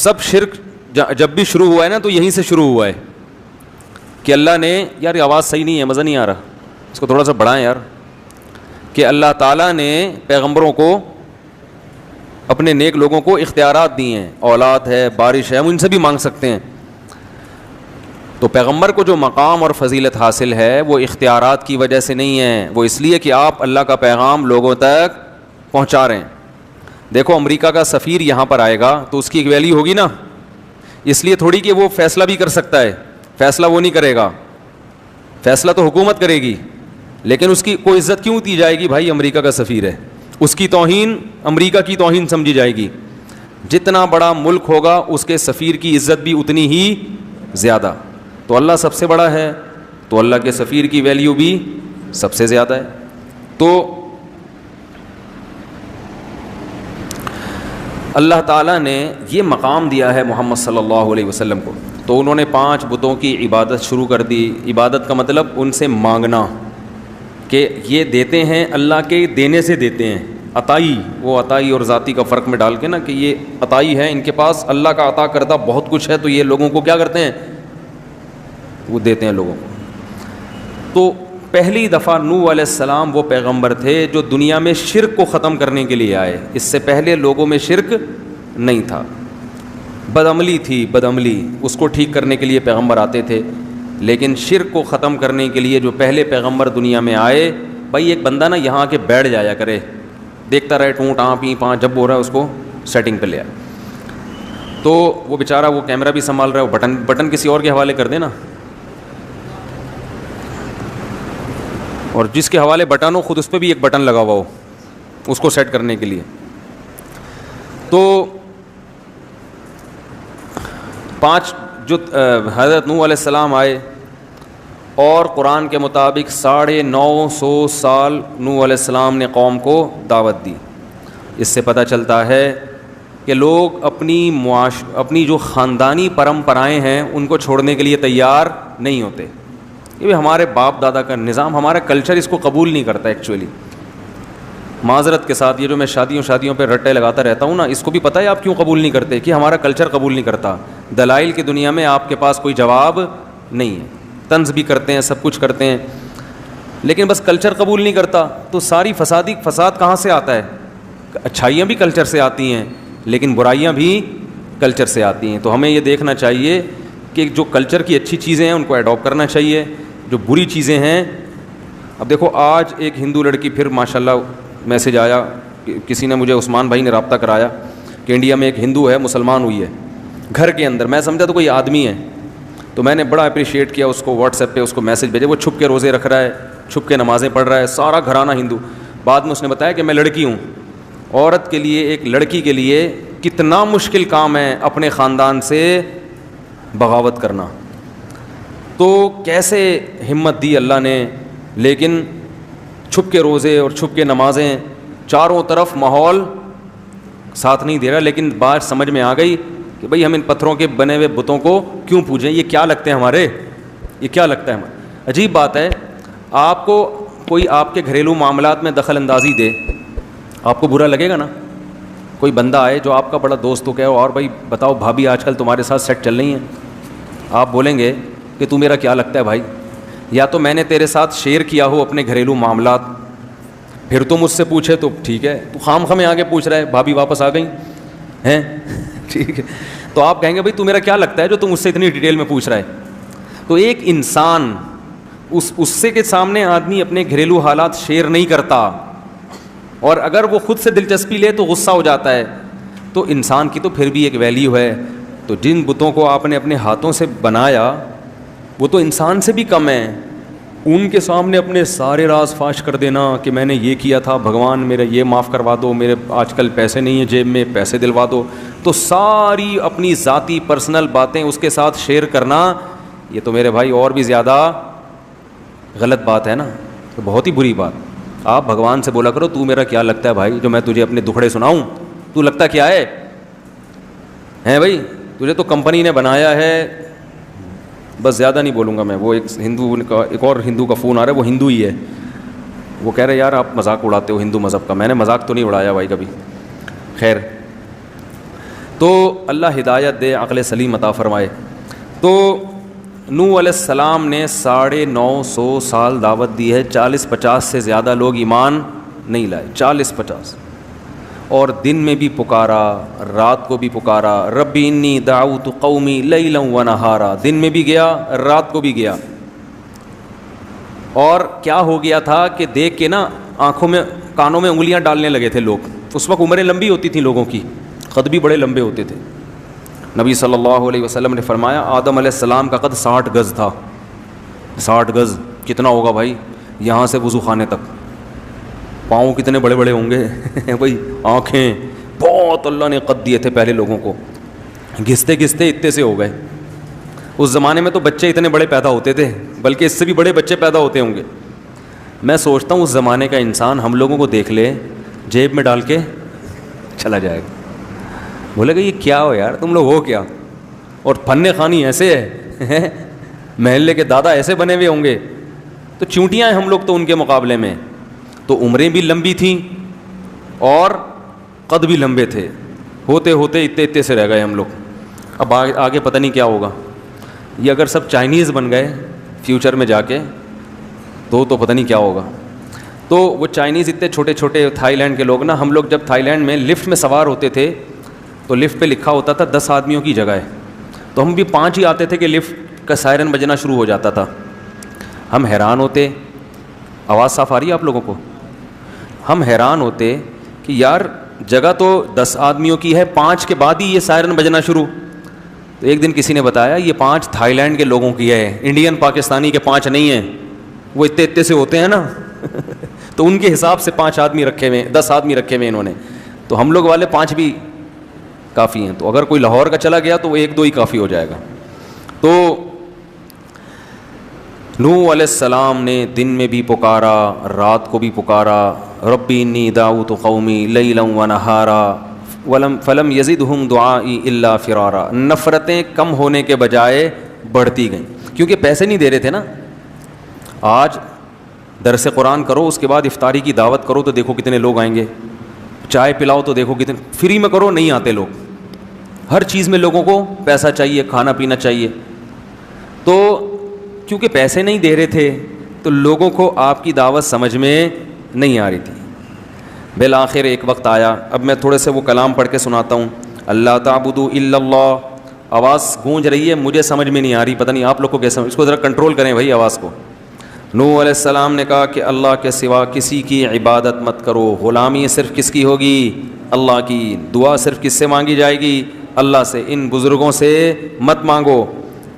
سب شرک جب بھی شروع ہوا ہے نا تو یہیں سے شروع ہوا ہے کہ اللہ نے, یار یہ آواز صحیح نہیں ہے, مزہ نہیں آ رہا, اس کو تھوڑا سا بڑھائیں یار, کہ اللہ تعالیٰ نے پیغمبروں کو, اپنے نیک لوگوں کو اختیارات دیے ہیں, اولاد ہے, بارش ہے, ہم ان سے بھی مانگ سکتے ہیں. تو پیغمبر کو جو مقام اور فضیلت حاصل ہے وہ اختیارات کی وجہ سے نہیں ہے, وہ اس لیے کہ آپ اللہ کا پیغام لوگوں تک پہنچا رہے ہیں. دیکھو امریکہ کا سفیر یہاں پر آئے گا تو اس کی ایک ویلیو ہوگی نا, اس لیے تھوڑی کہ وہ فیصلہ بھی کر سکتا ہے, فیصلہ وہ نہیں کرے گا, فیصلہ تو حکومت کرے گی, لیکن اس کی کوئی عزت کیوں دی جائے گی؟ بھائی امریکہ کا سفیر ہے, اس کی توہین امریکہ کی توہین سمجھی جائے گی. جتنا بڑا ملک ہوگا اس کے سفیر کی عزت بھی اتنی ہی زیادہ. تو اللہ سب سے بڑا ہے تو اللہ کے سفیر کی ویلیو بھی سب سے زیادہ ہے. تو اللہ تعالیٰ نے یہ مقام دیا ہے محمد صلی اللہ علیہ وسلم کو, تو انہوں نے 5 بتوں کی عبادت شروع کر دی. عبادت کا مطلب ان سے مانگنا کہ یہ دیتے ہیں, اللہ کے دینے سے دیتے ہیں. عطائی, وہ عطائی اور ذاتی کا فرق میں ڈال کے نا, کہ یہ عطائی ہے, ان کے پاس اللہ کا عطا کردہ بہت کچھ ہے, تو یہ لوگوں کو کیا کرتے ہیں, وہ دیتے ہیں لوگوں کو. تو پہلی دفعہ نوح علیہ السلام وہ پیغمبر تھے جو دنیا میں شرک کو ختم کرنے کے لیے آئے. اس سے پہلے لوگوں میں شرک نہیں تھا, بدعملی تھی, بدعملی, اس کو ٹھیک کرنے کے لیے پیغمبر آتے تھے. لیکن شرک کو ختم کرنے کے لیے جو پہلے پیغمبر دنیا میں آئے, بھائی ایک بندہ نا یہاں کے بیٹھ جایا کرے, دیکھتا رہے ٹوں ٹاں پی پاں, جب ہو رہا ہے اس کو سیٹنگ پہ لے آئے. تو وہ بیچارہ وہ کیمرہ بھی سنبھال رہا ہے, وہ بٹن کسی اور کے حوالے کر دے نا, اور جس کے حوالے بٹن ہو خود اس پہ بھی ایک بٹن لگا ہوا ہو اس کو سیٹ کرنے کے لیے. تو 5 جو حضرت نوح علیہ السلام آئے, اور قرآن کے مطابق 950 سال نوح علیہ السلام نے قوم کو دعوت دی. اس سے پتہ چلتا ہے کہ لوگ اپنی جو خاندانی پرمپرائیں ہیں ان کو چھوڑنے کے لیے تیار نہیں ہوتے. یہ ہمارے باپ دادا کا نظام, ہمارا کلچر اس کو قبول نہیں کرتا ایکچولی. معذرت کے ساتھ یہ جو میں شادیوں پہ رٹے لگاتا رہتا ہوں نا, اس کو بھی پتہ ہے آپ کیوں قبول نہیں کرتے, کہ ہمارا کلچر قبول نہیں کرتا. دلائل کی دنیا میں آپ کے پاس کوئی جواب نہیں ہے, طنز بھی کرتے ہیں, سب کچھ کرتے ہیں, لیکن بس کلچر قبول نہیں کرتا. تو ساری فساد کہاں سے آتا ہے؟ اچھائیاں بھی کلچر سے آتی ہیں, لیکن برائیاں بھی کلچر سے آتی ہیں. تو ہمیں یہ دیکھنا چاہیے کہ جو کلچر کی اچھی چیزیں ہیں ان کو اڈاپٹ کرنا چاہیے, جو بری چیزیں ہیں. اب دیکھو آج ایک ہندو لڑکی, پھر ماشاءاللہ میسج آیا, کسی نے مجھے, عثمان بھائی نے رابطہ کرایا کہ انڈیا میں ایک ہندو ہے, مسلمان ہوئی ہے گھر کے اندر. میں سمجھا تو کوئی آدمی ہے, تو میں نے بڑا اپریشیٹ کیا اس کو, واٹس ایپ پہ اس کو میسج بھیجے. وہ چھپ کے روزے رکھ رہا ہے, چھپ کے نمازیں پڑھ رہا ہے, سارا گھرانہ ہندو. بعد میں اس نے بتایا کہ میں لڑکی ہوں. عورت کے لیے, ایک لڑکی کے لیے کتنا مشکل کام ہے اپنے خاندان سے بغاوت کرنا. تو کیسے ہمت دی اللہ نے, لیکن چھپ کے روزے اور چھپ کے نمازیں, چاروں طرف ماحول ساتھ نہیں دے رہا. لیکن بات سمجھ میں آ گئی کہ بھئی ہم ان پتھروں کے بنے ہوئے بتوں کو کیوں پوجیں, یہ کیا لگتے ہیں ہمارے, یہ کیا لگتا ہے ہمارے. عجیب بات ہے, آپ کو کوئی آپ کے گھریلو معاملات میں دخل اندازی دے, آپ کو برا لگے گا نا. کوئی بندہ آئے جو آپ کا بڑا دوست ہو, کہ اور بھائی بتاؤ بھابھی آج کل تمہارے ساتھ سیٹ چل رہی ہیں, آپ بولیں گے کہ تو میرا کیا لگتا ہے بھائی, یا تو میں نے تیرے ساتھ شیئر کیا ہو اپنے گھریلو معاملات, پھر تو مجھ سے پوچھے تو ٹھیک ہے, تو خام خامے آگے پوچھ رہا ہے بھابھی واپس آ گئی ہیں ٹھیک ہے, تو آپ کہیں گے بھائی تو میرا کیا لگتا ہے جو تم مجھ سے اتنی ڈیٹیل میں پوچھ رہا ہے. تو ایک انسان, اس سے کے سامنے آدمی اپنے گھریلو حالات شیئر نہیں کرتا, اور اگر وہ خود سے دلچسپی لے تو غصہ ہو جاتا ہے. تو انسان کی تو پھر بھی ایک ویلیو ہے. تو جن بتوں کو آپ نے اپنے ہاتھوں سے بنایا وہ تو انسان سے بھی کم ہیں. ان کے سامنے اپنے سارے راز فاش کر دینا کہ میں نے یہ کیا تھا, بھگوان میرا یہ معاف کروا دو, میرے آج کل پیسے نہیں ہیں جیب میں, پیسے دلوا دو. تو ساری اپنی ذاتی پرسنل باتیں اس کے ساتھ شیئر کرنا, یہ تو میرے بھائی اور بھی زیادہ غلط بات ہے نا, تو بہت ہی بری بات. آپ بھگوان سے بولا کرو تو میرا کیا لگتا ہے بھائی, جو میں تجھے اپنے دکھڑے سناؤں, تو لگتا کیا ہے بھائی, تجھے تو کمپنی نے بنایا ہے. بس زیادہ نہیں بولوں گا میں. وہ ایک اور ہندو کا فون آ رہا ہے, وہ ہندو ہی ہے, وہ کہہ رہے یار آپ مذاق اڑاتے ہو ہندو مذہب کا. میں نے مذاق تو نہیں اڑایا بھائی کبھی. خیر, تو اللہ ہدایت دے، عقل سلیم عطا فرمائے. تو نوح علیہ السلام نے 950 سال دعوت دی ہے، 40-50 سے زیادہ لوگ ایمان نہیں لائے، 40-50. اور دن میں بھی پکارا، رات کو بھی پکارا، ربی انی دعوت قومی لیلا و نہارا، دن میں بھی گیا، رات کو بھی گیا. اور کیا ہو گیا تھا کہ دیکھ کے نا آنکھوں میں کانوں میں انگلیاں ڈالنے لگے تھے لوگ. اس وقت عمریں لمبی ہوتی تھیں لوگوں کی، قد بھی بڑے لمبے ہوتے تھے. نبی صلی اللہ علیہ وسلم نے فرمایا آدم علیہ السلام کا قد 60 گز تھا. 60 گز کتنا ہوگا بھائی؟ یہاں سے وضو خانے تک. پاؤں کتنے بڑے بڑے ہوں گے بھائی، آنکھیں بہت اللہ نے قد دیے تھے پہلے لوگوں کو. گھستے گھستے اتنے سے ہو گئے. اس زمانے میں تو بچے اتنے بڑے پیدا ہوتے تھے، بلکہ اس سے بھی بڑے بچے پیدا ہوتے ہوں گے. میں سوچتا ہوں اس زمانے کا انسان ہم لوگوں کو دیکھ لے، جیب میں ڈال کے چلا جائے گا، بولے گا یہ کیا ہو یار، تم لوگ ہو کیا؟ اور فن خوانی ایسے ہے، محلے کے دادا ایسے بنے ہوئے ہوں گے. تو چونٹیاں ہیں ہم لوگ تو ان کے مقابلے میں. تو عمریں بھی لمبی تھیں اور قد بھی لمبے تھے. ہوتے ہوتے اتنے سے رہ گئے ہم لوگ. اب آگے پتہ نہیں کیا ہوگا. یہ اگر سب چائنیز بن گئے فیوچر میں جا کے تو پتہ نہیں کیا ہوگا. تو وہ چائنیز اتنے چھوٹے چھوٹے تھائی لینڈ کے لوگ نا، ہم لوگ جب تھائی لینڈ میں لفٹ میں سوار ہوتے تھے تو لفٹ پہ لکھا ہوتا تھا 10 آدمیوں کی جگہ ہے. تو ہم بھی 5 ہی آتے تھے کہ لفٹ کا سائرن بجنا شروع ہو جاتا تھا. ہم حیران ہوتے. آواز صاف آ رہی ہے آپ لوگوں کو؟ ہم حیران ہوتے کہ یار جگہ تو 10 آدمیوں کی ہے، 5 کے بعد ہی یہ سائرن بجنا شروع. تو ایک دن کسی نے بتایا یہ 5 تھائی لینڈ کے لوگوں کی ہے، انڈین پاکستانی کے 5 نہیں ہیں. وہ اتنے سے ہوتے ہیں نا تو ان کے حساب سے 5 آدمی رکھے ہوئے، 10 آدمی رکھے ہوئے انہوں نے. تو ہم لوگ والے 5 بھی کافی ہیں. تو اگر کوئی لاہور کا چلا گیا تو وہ 1-2 ہی کافی ہو جائے گا. تو نوح علیہ السلام نے دن میں بھی پکارا، رات کو بھی پکارا، ربی انی دعوت قومی لیلا و نہارا فلم یزدہم دعائی الا فرارا. نفرتیں کم ہونے کے بجائے بڑھتی گئیں، کیونکہ پیسے نہیں دے رہے تھے نا. آج درس قرآن کرو، اس کے بعد افطاری کی دعوت کرو تو دیکھو کتنے لوگ آئیں گے. چائے پلاؤ تو دیکھو کتنے. فری میں کرو نہیں آتے لوگ. ہر چیز میں لوگوں کو پیسہ چاہیے، کھانا پینا چاہیے. تو کیونکہ پیسے نہیں دے رہے تھے تو لوگوں کو آپ کی دعوت سمجھ میں نہیں آ رہی تھی. بالآخر ایک وقت آیا. اب میں تھوڑے سے وہ کلام پڑھ کے سناتا ہوں. اللہ تعبدوا الا اللہ. آواز گونج رہی ہے، مجھے سمجھ میں نہیں آ رہی، پتہ نہیں آپ لوگ کو کیسے. اس کو ذرا کنٹرول کریں بھائی آواز کو. نوح علیہ السلام نے کہا کہ اللہ کے سوا کسی کی عبادت مت کرو. غلامی صرف کس کی ہوگی؟ اللہ کی. دعا صرف کس سے مانگی جائے گی؟ اللہ سے. ان بزرگوں سے مت مانگو.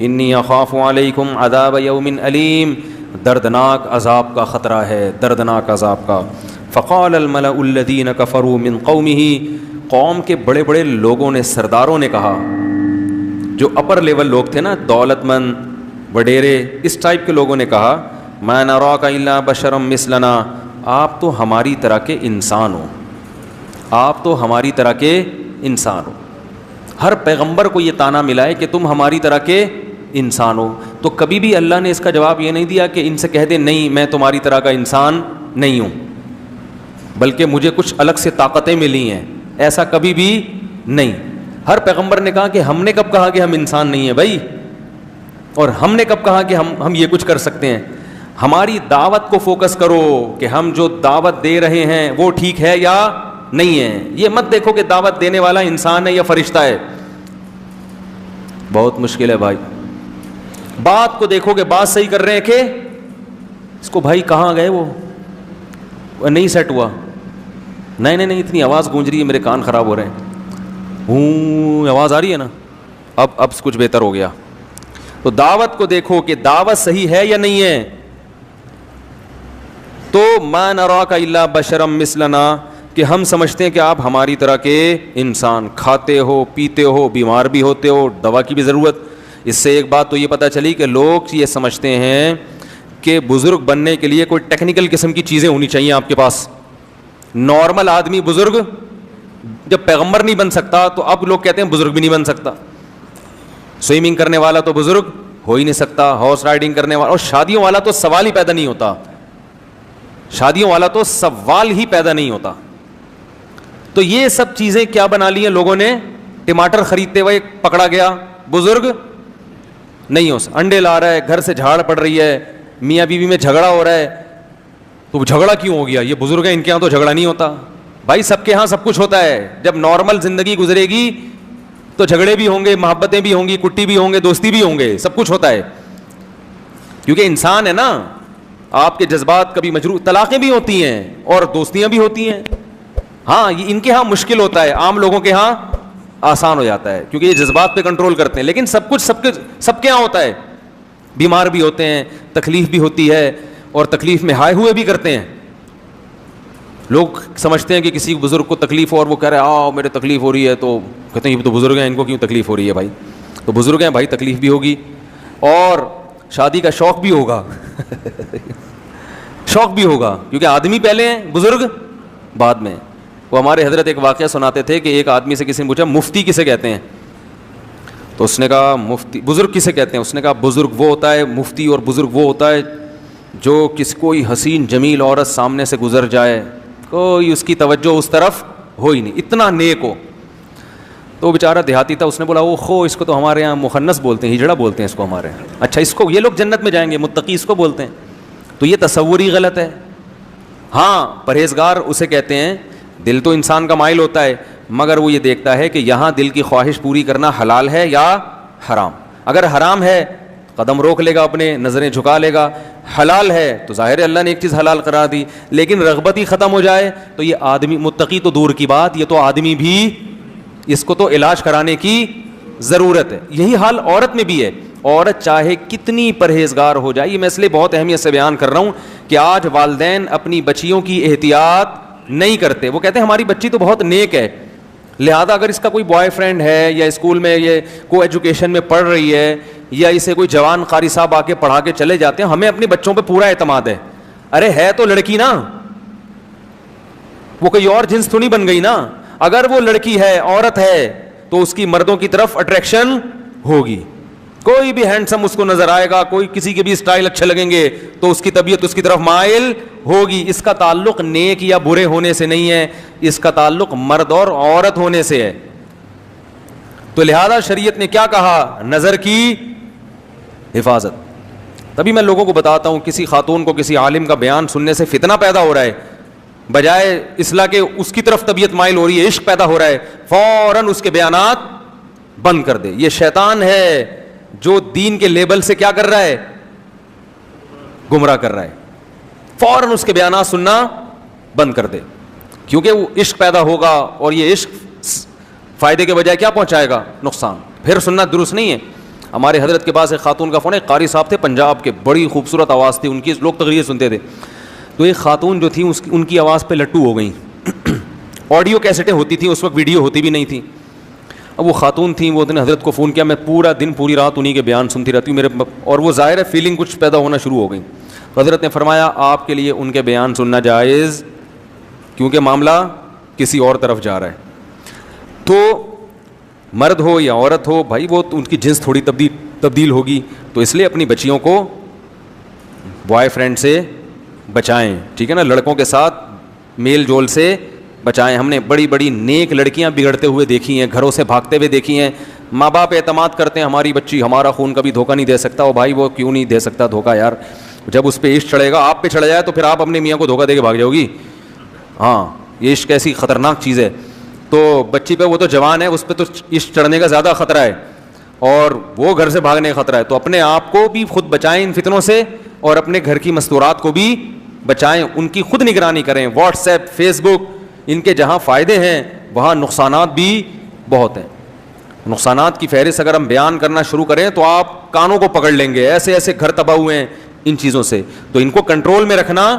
انی اخاف علیکم عذاب یوم علیم. دردناک عذاب کا خطرہ ہے، دردناک عذاب کا. فقال الملأ الذین کفروا من قومہ. قوم کے بڑے بڑے لوگوں نے، سرداروں نے کہا، جو اپر لیول لوگ تھے نا، دولت مند وڈیرے، اس ٹائپ کے لوگوں نے کہا، ما نراک الا بشرا مثلنا. آپ تو ہماری طرح کے انسان ہو، آپ تو ہماری طرح کے انسان ہو. ہر پیغمبر کو یہ طعنہ ملا ہے کہ تم ہماری طرح کے انسان ہو. تو کبھی بھی اللہ نے اس کا جواب یہ نہیں دیا کہ ان سے کہہ دیں نہیں میں تمہاری طرح کا انسان نہیں ہوں، بلکہ مجھے کچھ الگ سے طاقتیں ملی ہیں. ایسا کبھی بھی نہیں. ہر پیغمبر نے کہا کہ ہم نے کب کہا کہ ہم انسان نہیں ہیں بھائی، اور ہم نے کب کہا کہ ہم یہ کچھ کر سکتے ہیں. ہماری دعوت کو فوکس کرو کہ ہم جو دعوت دے رہے ہیں وہ ٹھیک ہے یا نہیں ہے. یہ مت دیکھو کہ دعوت دینے والا انسان ہے یا فرشتہ ہے. بہت مشکل ہے بھائی. بات کو دیکھو کہ بات صحیح کر رہے ہیں کہ اس کو بھائی کہاں گئے وہ نہیں سیٹ ہوا. نہیں اتنی آواز گونج رہی ہے، میرے کان خراب ہو رہے ہیں. آواز آ رہی ہے نا؟ اب کچھ بہتر ہو گیا. تو دعوت کو دیکھو کہ دعوت صحیح ہے یا نہیں ہے. تو ما نراک الا بشرا مثلنا، کہ ہم سمجھتے ہیں کہ آپ ہماری طرح کے انسان، کھاتے ہو، پیتے ہو، بیمار بھی ہوتے ہو، دوا کی بھی ضرورت. اس سے ایک بات تو یہ پتہ چلی کہ لوگ یہ سمجھتے ہیں کہ بزرگ بننے کے لیے کوئی ٹیکنیکل قسم کی چیزیں ہونی چاہیے آپ کے پاس. نارمل آدمی بزرگ جب پیغمبر نہیں بن سکتا تو اب لوگ کہتے ہیں بزرگ بھی نہیں بن سکتا. سوئمنگ کرنے والا تو بزرگ ہو ہی نہیں سکتا، ہارس رائڈنگ کرنے والا، اور شادیوں والا تو سوال ہی پیدا نہیں ہوتا. شادیوں والا تو سوال ہی پیدا نہیں ہوتا. تو یہ سب چیزیں کیا بنا لی ہیں لوگوں نے؟ ٹماٹر خریدتے ہوئے پکڑا گیا بزرگ نہیں ہو سکتا. انڈے لا رہا ہے, گھر سے جھاڑ پڑ رہی ہے, میاں بیوی میں جھگڑا ہو رہا ہے, تو جھگڑا کیوں ہو گیا؟ یہ بزرگ ہیں, ان کے یہاں تو جھگڑا نہیں ہوتا. بھائی سب کے یہاں سب کچھ ہوتا ہے. جب نارمل زندگی گزرے گی تو جھگڑے بھی ہوں گے, محبتیں بھی ہوں گی, کٹی بھی ہوں گے, دوستی بھی ہوں گے, سب کچھ ہوتا ہے. کیونکہ انسان ہے نا, آپ کے جذبات کبھی مجروح, طلاقیں بھی ہوتی ہیں اور دوستیاں بھی ہوتی ہیں. ہاں یہ ان کے ہاں مشکل ہوتا ہے, عام لوگوں کے ہاں آسان ہو جاتا ہے کیونکہ یہ جذبات پہ کنٹرول کرتے ہیں. لیکن سب کچھ سب کے یہاں ہوتا ہے. بیمار بھی ہوتے ہیں, تکلیف بھی ہوتی ہے, اور تکلیف میں ہائے ہوئے بھی کرتے ہیں. لوگ سمجھتے ہیں کہ کسی بزرگ کو تکلیف ہو اور وہ کہہ رہے ہیں آؤ میرے تکلیف ہو رہی ہے, تو کہتے ہیں یہ تو بزرگ ہیں, ان کو کیوں تکلیف ہو رہی ہے؟ بھائی تو بزرگ ہیں بھائی, تکلیف بھی ہوگی اور شادی کا شوق بھی ہوگا شوق بھی ہوگا, کیونکہ آدمی پہلے ہیں, بزرگ بعد میں. وہ ہمارے حضرت ایک واقعہ سناتے تھے کہ ایک آدمی سے کسی نے پوچھا مفتی کسے کہتے ہیں؟ تو اس نے کہا مفتی, بزرگ کسے کہتے ہیں؟ اس نے کہا بزرگ وہ ہوتا ہے, مفتی اور بزرگ وہ ہوتا ہے جو کوئی حسین جمیل عورت سامنے سے گزر جائے, کوئی اس کی توجہ اس طرف ہو ہی نہیں, اتنا نیک ہو. تو بیچارہ دیہاتی تھا, اس نے بولا وہ خو, اس کو تو ہمارے یہاں مخنث بولتے ہیں, ہجڑا بولتے ہیں اس کو ہمارے یہاں. اچھا اس کو یہ لوگ جنت میں جائیں گے, متقی اس کو بولتے ہیں. تو یہ تصور ہی غلط ہے. ہاں پرہیزگار اسے کہتے ہیں, دل تو انسان کا مائل ہوتا ہے, مگر وہ یہ دیکھتا ہے کہ یہاں دل کی خواہش پوری کرنا حلال ہے یا حرام. اگر حرام ہے قدم روک لے گا, اپنے نظریں جھکا لے گا. حلال ہے تو ظاہر ہے اللہ نے ایک چیز حلال قرار دی, لیکن رغبت ہی ختم ہو جائے تو یہ آدمی, متقی تو دور کی بات, یہ تو آدمی بھی, اس کو تو علاج کرانے کی ضرورت ہے. یہی حال عورت میں بھی ہے. عورت چاہے کتنی پرہیزگار ہو جائے, یہ میں اس لیے بہت اہمیت سے بیان کر رہا ہوں کہ آج والدین اپنی بچیوں کی احتیاط نہیں کرتے. وہ کہتے ہیں ہماری بچی تو بہت نیک ہے, لہذا اگر اس کا کوئی بوائے فرینڈ ہے یا اسکول میں یہ کو ایجوکیشن میں پڑھ رہی ہے یا اسے کوئی جوان قاری صاحب آ کے پڑھا کے چلے جاتے ہیں, ہمیں اپنے بچوں پہ پورا اعتماد ہے. ارے ہے تو لڑکی نا, وہ کوئی اور جنس تو نہیں بن گئی نا. اگر وہ لڑکی ہے, عورت ہے, تو اس کی مردوں کی طرف اٹریکشن ہوگی. کوئی بھی ہینڈسم اس کو نظر آئے گا, کوئی کسی کے بھی اسٹائل اچھے لگیں گے تو اس کی طبیعت اس کی طرف مائل ہوگی. اس کا تعلق نیک یا برے ہونے سے نہیں ہے, اس کا تعلق مرد اور عورت ہونے سے ہے. تو لہذا شریعت نے کیا کہا؟ نظر کی حفاظت. تبھی میں لوگوں کو بتاتا ہوں, کسی خاتون کو کسی عالم کا بیان سننے سے فتنہ پیدا ہو رہا ہے, بجائے اصلاح کے اس کی طرف طبیعت مائل ہو رہی ہے, عشق پیدا ہو رہا ہے, فوراً اس کے بیانات بند کر دے. یہ شیطان ہے جو دین کے لیبل سے کیا کر رہا ہے؟ گمراہ کر رہا ہے. فوراً اس کے بیانات سننا بند کر دے, کیونکہ وہ عشق پیدا ہوگا اور یہ عشق فائدے کے بجائے کیا پہنچائے گا؟ نقصان. پھر سننا درست نہیں ہے. ہمارے حضرت کے پاس ایک خاتون کا فون ہے, قاری صاحب تھے پنجاب کے, بڑی خوبصورت آواز تھی ان کی, لوگ تقریر سنتے تھے. تو ایک خاتون جو تھی ان کی آواز پہ لٹو ہو گئیں. آڈیو کیسٹیں ہوتی تھیں اس وقت, ویڈیو ہوتی بھی نہیں تھی. اب وہ خاتون تھیں, وہ نے حضرت کو فون کیا, میں پورا دن پوری رات انہی کے بیان سنتی رہتی ہوں میرے, اور وہ ظاہر ہے فیلنگ کچھ پیدا ہونا شروع ہو گئی. حضرت نے فرمایا آپ کے لیے ان کے بیان سننا جائز, کیونکہ معاملہ کسی اور طرف جا رہا ہے. تو مرد ہو یا عورت ہو بھائی, وہ ان کی جنس تھوڑی تبدیل ہوگی, تو اس لیے اپنی بچیوں کو بوائے فرینڈ سے بچائیں, ٹھیک ہے نا, لڑکوں کے ساتھ میل جول سے بچائیں. ہم نے بڑی بڑی نیک لڑکیاں بگڑتے ہوئے دیکھی ہیں, گھروں سے بھاگتے ہوئے دیکھی ہیں. ماں باپ اعتماد کرتے ہیں ہماری بچی ہمارا خون کبھی دھوکہ نہیں دے سکتا. اور بھائی وہ کیوں نہیں دے سکتا دھوکہ یار, جب اس پہ عشق چڑھے گا, آپ پہ چڑھ جائے تو پھر آپ اپنے میاں کو دھوکہ دے کے بھاگ جاؤ گی. ہاں یہ عشق ایسی خطرناک چیز ہے. تو بچی پہ, وہ تو جوان ہے, اس پہ تو عشق چڑھنے کا زیادہ خطرہ ہے اور وہ گھر سے بھاگنے کا خطرہ ہے. تو اپنے آپ کو بھی خود بچائیں ان فتنوں سے, اور اپنے گھر کی مستورات کو بھی بچائیں, ان کی خود نگرانی کریں. واٹس ایپ, فیس بک, ان کے جہاں فائدے ہیں وہاں نقصانات بھی بہت ہیں. نقصانات کی فہرست اگر ہم بیان کرنا شروع کریں تو آپ کانوں کو پکڑ لیں گے, ایسے ایسے گھر تباہ ہوئے ہیں ان چیزوں سے. تو ان کو کنٹرول میں رکھنا